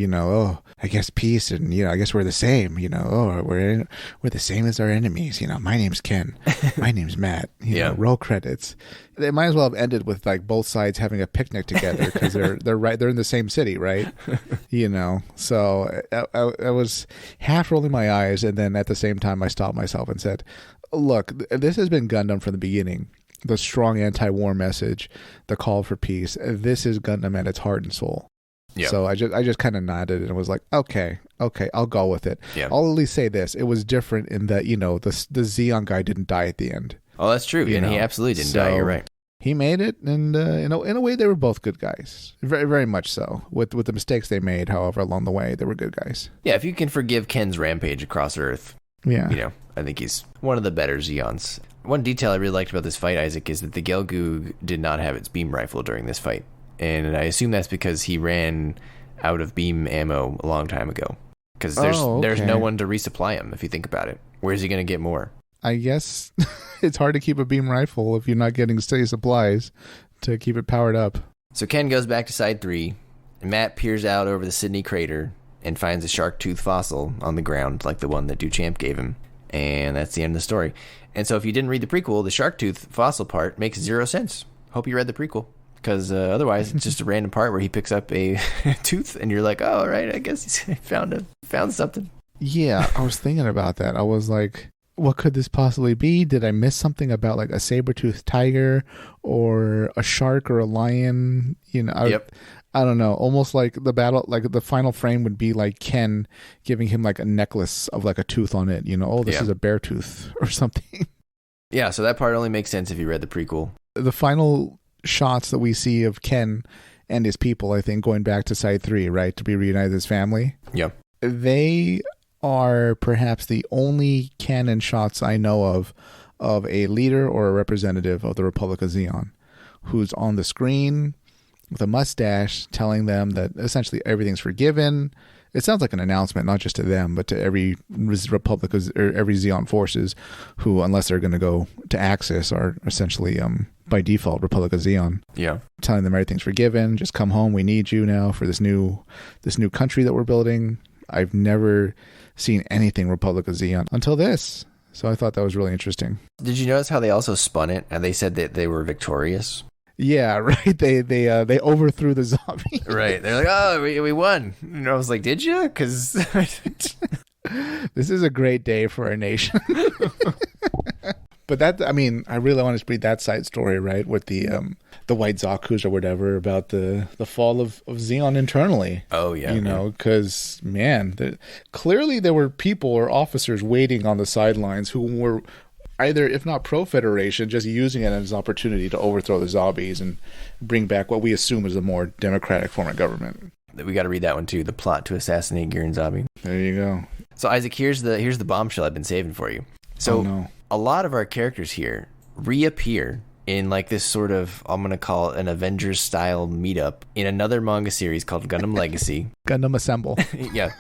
S2: I guess peace and, I guess we're the same, we're the same as our enemies. My name's Ken. My name's Matt. Roll credits. They might as well have ended with both sides having a picnic together because they're in the same city, right? So I was half rolling my eyes, and then at the same time I stopped myself and said, look, this has been Gundam from the beginning. The strong anti-war message, the call for peace. This is Gundam at its heart and soul. Yeah. So I just kind of nodded and was like, okay, I'll go with it. Yeah. I'll at least say this: it was different in that the Zeon guy didn't die at the end.
S1: Oh, that's true, and he absolutely didn't die. You're right.
S2: He made it, and in a way, they were both good guys. Very, very much so. With the mistakes they made, however, along the way, they were good guys.
S1: Yeah, if you can forgive Ken's rampage across Earth, I think he's one of the better Zeons. One detail I really liked about this fight, Isaac, is that the Gelgoog did not have its beam rifle during this fight. And I assume that's because he ran out of beam ammo a long time ago. Because there's no one to resupply him, if you think about it. Where's he going to get more?
S2: I guess it's hard to keep a beam rifle if you're not getting steady supplies to keep it powered up.
S1: So Ken goes back to Side 3, and Matt peers out over the Sydney crater and finds a shark tooth fossil on the ground, like the one that Duchamp gave him. And that's the end of the story. And so if you didn't read the prequel, the shark tooth fossil part makes 0 sense. Hope you read the prequel. Because otherwise, it's just a random part where he picks up a tooth, and you're like, oh, right, I guess he found something.
S2: Yeah, I was thinking about that. I was like, what could this possibly be? Did I miss something about a saber-toothed tiger or a shark or a lion?
S1: Yep.
S2: I don't know. Almost like the battle, the final frame would be Ken giving him a necklace of a tooth on it. This is a bear tooth or something.
S1: Yeah, so that part only makes sense if you read the prequel.
S2: The final shots that we see of Ken and his people, I think, going back to Side 3, right, to be reunited with his family.
S1: Yeah.
S2: They are perhaps the only canon shots I know of a leader or a representative of the Republic of Zeon who's on the screen with a mustache telling them that essentially everything's forgiven. It sounds like an announcement, not just to them, but to every Republic or every Zeon forces who, unless they're going to go to Axis, are essentially by default Republic of Zeon.
S1: Yeah,
S2: telling them everything's forgiven. Just come home. We need you now for this new country that we're building. I've never seen anything Republic of Zeon until this. So I thought that was really interesting.
S1: Did you notice how they also spun it? And they said that they were victorious.
S2: Yeah, right. They overthrew the zombie.
S1: Right. They're like, oh, we won. And I was like, did you? Because
S2: this is a great day for our nation. But I really want to read that side story, right, with the White Zaku's or whatever, about the fall of Zeon internally.
S1: Oh, yeah.
S2: Because, man, clearly there were people or officers waiting on the sidelines who were either, if not pro-Federation, just using it as an opportunity to overthrow the zombies and bring back what we assume is a more democratic form of government.
S1: We got to read that one, too. The plot to assassinate Gurren Zombie.
S2: There you go.
S1: So, Isaac, here's the bombshell I've been saving for you. So, a lot of our characters here reappear in like this sort of, I'm going to call it an Avengers-style meetup in another manga series called Gundam Legacy.
S2: Gundam Assemble.
S1: Yeah.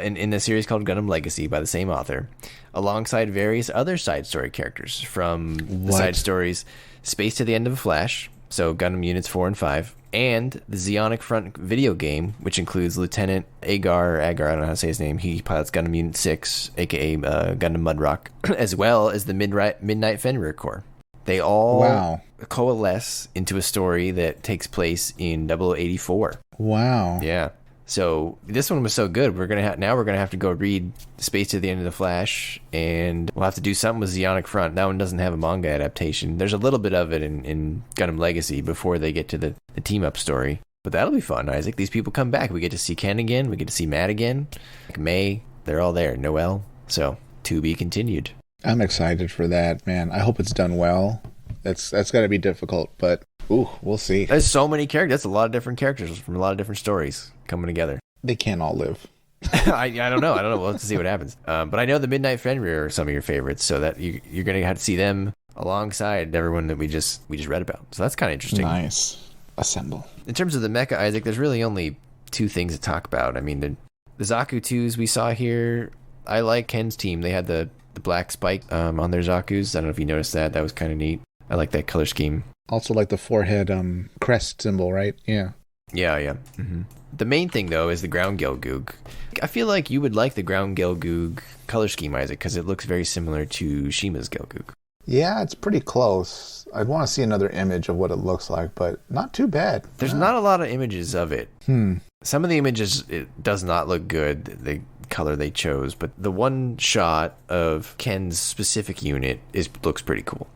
S1: In the series called Gundam Legacy by the same author, alongside various other side story characters from the side stories Space to the End of a Flash, so Gundam Units 4 and 5, and the Zeonic Front video game, which includes Lieutenant Agar, I don't know how to say his name, he pilots Gundam Unit 6, aka Gundam Mudrock, as well as the Midnight Fenrir Corps. They all coalesce into a story that takes place in 0084.
S2: Wow.
S1: Yeah. So this one was so good. We're gonna have to go read Space to the End of the Flash, and we'll have to do something with Zeonic Front. That one doesn't have a manga adaptation. There's a little bit of it in Gundam Legacy before they get to the team up story. But that'll be fun, Isaac. These people come back. We get to see Ken again. We get to see Matt again. Like May, they're all there. Noelle. So to be continued.
S2: I'm excited for that, man. I hope it's done well. That's got to be difficult, but we'll see.
S1: There's so many characters. That's a lot of different characters from a lot of different stories coming together.
S2: They can't all live.
S1: I don't know. We'll have to see what happens. But I know the Midnight Fenrir are some of your favorites, so that you're going to have to see them alongside everyone that we just read about. So that's kind of interesting.
S2: Nice. Assemble.
S1: In terms of the mecha, Isaac, there's really only two things to talk about. I mean, the Zaku 2s we saw here, I like Ken's team. They had the black spike on their Zaku's. I don't know if you noticed that. That was kind of neat. I like that color scheme.
S2: Also like the forehead crest symbol, right? Yeah.
S1: Yeah. Mm-hmm. The main thing, though, is the ground Gelgoog. I feel like you would like the ground Gelgoog color scheme, Isaac, because it looks very similar to Shima's Gelgoog.
S2: Yeah, it's pretty close. I'd want to see another image of what it looks like, but not too bad.
S1: There's not a lot of images of it. Some of the images, it does not look good, the color they chose, but the one shot of Ken's specific unit looks pretty cool.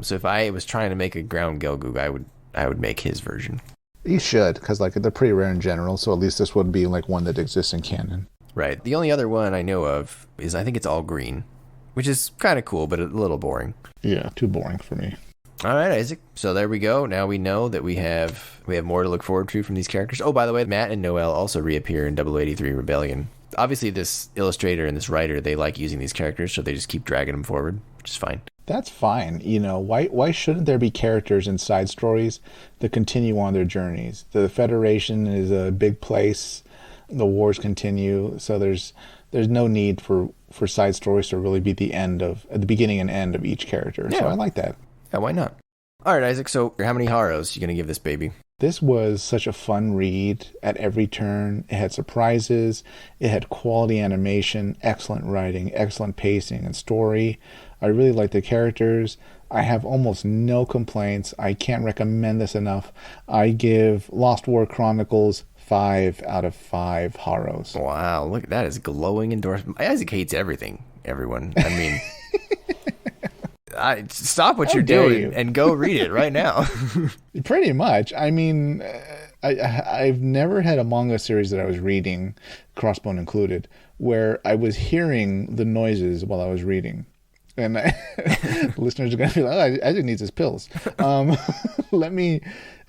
S1: So if I was trying to make a ground Gelgoog, I would make his version.
S2: You should, because like they're pretty rare in general, so at least this would be like one that exists in canon.
S1: Right. The only other one I know of is I think it's all green, which is kind of cool, but a little boring.
S2: Yeah, too boring for me.
S1: All right, Isaac. So there we go. Now we know that we have more to look forward to from these characters. Oh, by the way, Matt and Noelle also reappear in 0083 Rebellion. Obviously, this illustrator and this writer, they like using these characters, so they just keep dragging them forward, which is fine.
S2: That's fine. Why shouldn't there be characters in side stories that continue on their journeys? The Federation is a big place. The wars continue, so there's no need for side stories to really be at the beginning and end of each character. Yeah. So I like that.
S1: Yeah, why not? All right, Isaac, so how many Haros you going to give this baby?
S2: This was such a fun read at every turn. It had surprises. It had quality animation, excellent writing, excellent pacing and story. I really like the characters. I have almost no complaints. I can't recommend this enough. I give Lost War Chronicles 5 out of 5 Haros.
S1: Wow, look, that is glowing endorsement. Isaac hates everything, everyone. I mean... stop what you're doing and go read it right now.
S2: Pretty much. I mean, I've never had a manga series that I was reading, Crossbone included, where I was hearing the noises while I was reading. And listeners are going to be like, Isaac needs his pills.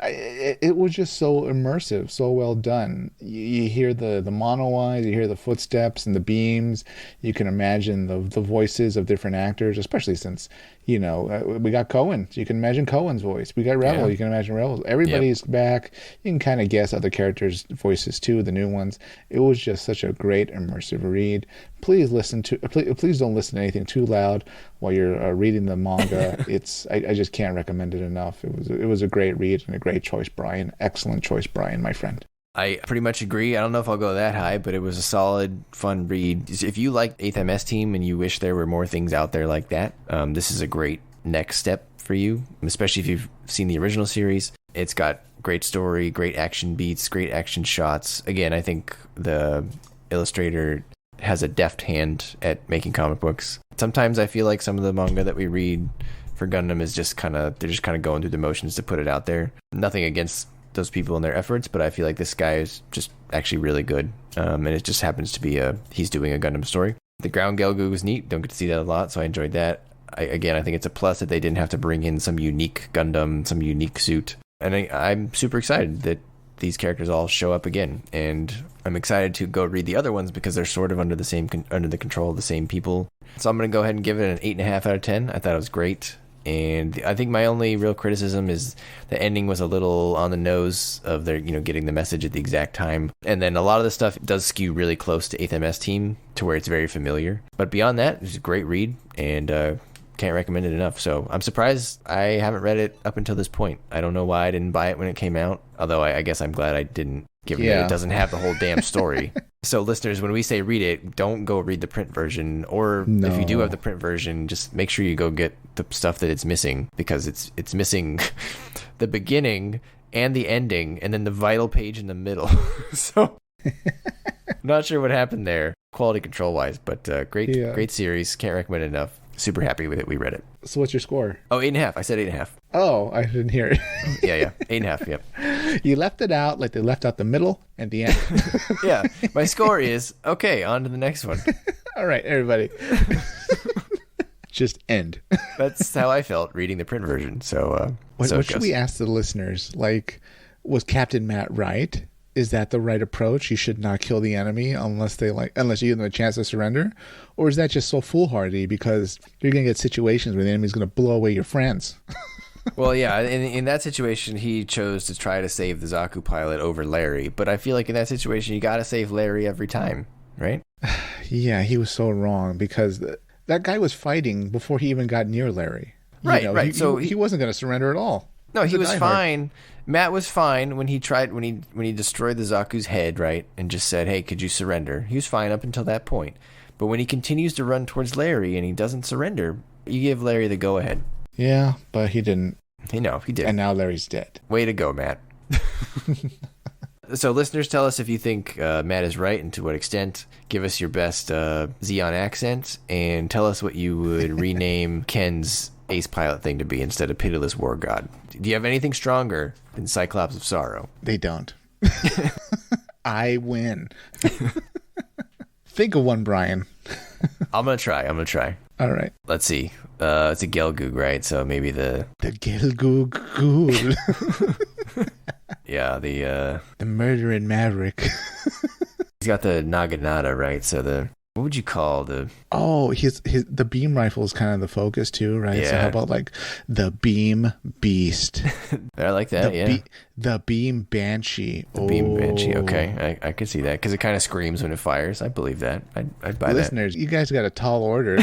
S2: It was just so immersive, so well done. You hear the mono eyes, you hear the footsteps and the beams. You can imagine the voices of different actors, especially since, we got Cohen. So you can imagine Cohen's voice. We got Rebel. Yeah. You can imagine Rebel. Everybody's back. You can kind of guess other characters' voices too, the new ones. It was just such a great immersive read. Please don't listen to anything too loud while you're reading the manga. I just can't recommend it enough. It was a great read and a great choice, Brian. Excellent choice, Brian, my friend.
S1: I pretty much agree. I don't know if I'll go that high, but it was a solid, fun read. If you like 8th MS Team and you wish there were more things out there like that, this is a great next step for you, especially if you've seen the original series. It's got great story, great action beats, great action shots. Again, I think the illustrator has a deft hand at making comic books. Sometimes I feel like some of the manga that we read for Gundam is just they're just kind of going through the motions to put it out there. Nothing against those people and their efforts, but I feel like this guy is just actually really good. And it just happens to be he's doing a Gundam story. The ground Gelgoog was neat. Don't get to see that a lot, so I enjoyed that. I think it's a plus that they didn't have to bring in some unique Gundam, some unique suit. And I'm super excited that these characters all show up again. And I'm excited to go read the other ones because they're sort of under the control of the same people. So I'm going to go ahead and give it an 8.5 out of 10. I thought it was great. And I think my only real criticism is the ending was a little on the nose of their, getting the message at the exact time. And then a lot of the stuff does skew really close to 8th MS Team to where it's very familiar. But beyond that, it's a great read and can't recommend it enough. So I'm surprised I haven't read it up until this point. I don't know why I didn't buy it when it came out. Although I guess I'm glad I didn't, given that it doesn't have the whole damn story. So listeners, when we say read it, don't go read the print version. Or if you do have the print version, just make sure you go get the stuff that it's missing, because it's missing the beginning and the ending and then the vital page in the middle. So I'm not sure what happened there quality control wise, but great series. Can't recommend it enough. Super happy with it. We read it.
S2: So what's your score?
S1: Oh, 8.5. I said 8.5.
S2: Oh, I didn't hear it.
S1: Yeah. 8.5. Yep.
S2: You left it out like they left out the middle and the end.
S1: Yeah. My score is okay. On to the next one.
S2: All right, everybody. Just end.
S1: That's how I felt reading the print version. So,
S2: what should we ask the listeners? Like, was Captain Matt right? Is that the right approach? You should not kill the enemy unless you give them a chance to surrender? Or is that just so foolhardy because you're going to get situations where the enemy's going to blow away your friends?
S1: Well, yeah, in that situation, he chose to try to save the Zaku pilot over Larry. But I feel like in that situation, you got to save Larry every time, right?
S2: Yeah, he was so wrong because that guy was fighting before he even got near Larry.
S1: Right.
S2: So he wasn't going to surrender at all.
S1: No, he was fine. Matt was fine when he destroyed the Zaku's head, right, and just said, "Hey, could you surrender?" He was fine up until that point. But when he continues to run towards Larry and he doesn't surrender, you give Larry the go-ahead.
S2: Yeah, but he didn't.
S1: No, he did.
S2: And now Larry's dead.
S1: Way to go, Matt. So listeners, tell us if you think Matt is right and to what extent. Give us your best Zeon accent and tell us what you would rename Ken's ace pilot thing to be instead of pitiless war god. Do you have anything stronger than Cyclops of Sorrow?
S2: They don't. I win. Think of one, Brian.
S1: I'm gonna try.
S2: All right.
S1: Let's see. It's a Gelgoog, right? So maybe the
S2: Gelgoog.
S1: Yeah, the
S2: murdering maverick.
S1: He's got the Naginata, right? So what would you call the...
S2: Oh, the beam rifle is kind of the focus too, right?
S1: Yeah.
S2: So how about like the beam beast?
S1: I like that,
S2: the beam banshee.
S1: Beam banshee, okay. I could see that because it kind of screams when it fires. I believe that. I'd buy
S2: Listeners, you guys got a tall order.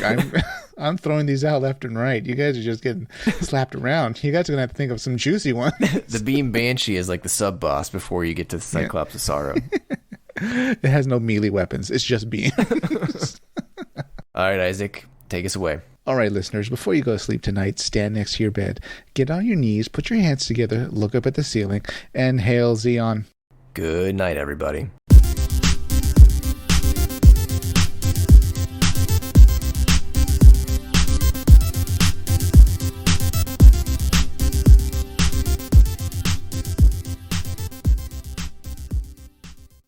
S2: I'm throwing these out left and right. You guys are just getting slapped around. You guys are going to have to think of some juicy ones.
S1: The beam banshee is like the sub-boss before you get to the Cyclops of Sorrow.
S2: It has no melee weapons. It's just beams.
S1: All right, Isaac, take us away.
S2: All right, listeners, before you go to sleep tonight, stand next to your bed, get on your knees, put your hands together, look up at the ceiling, and hail Zeon.
S1: Good night, everybody.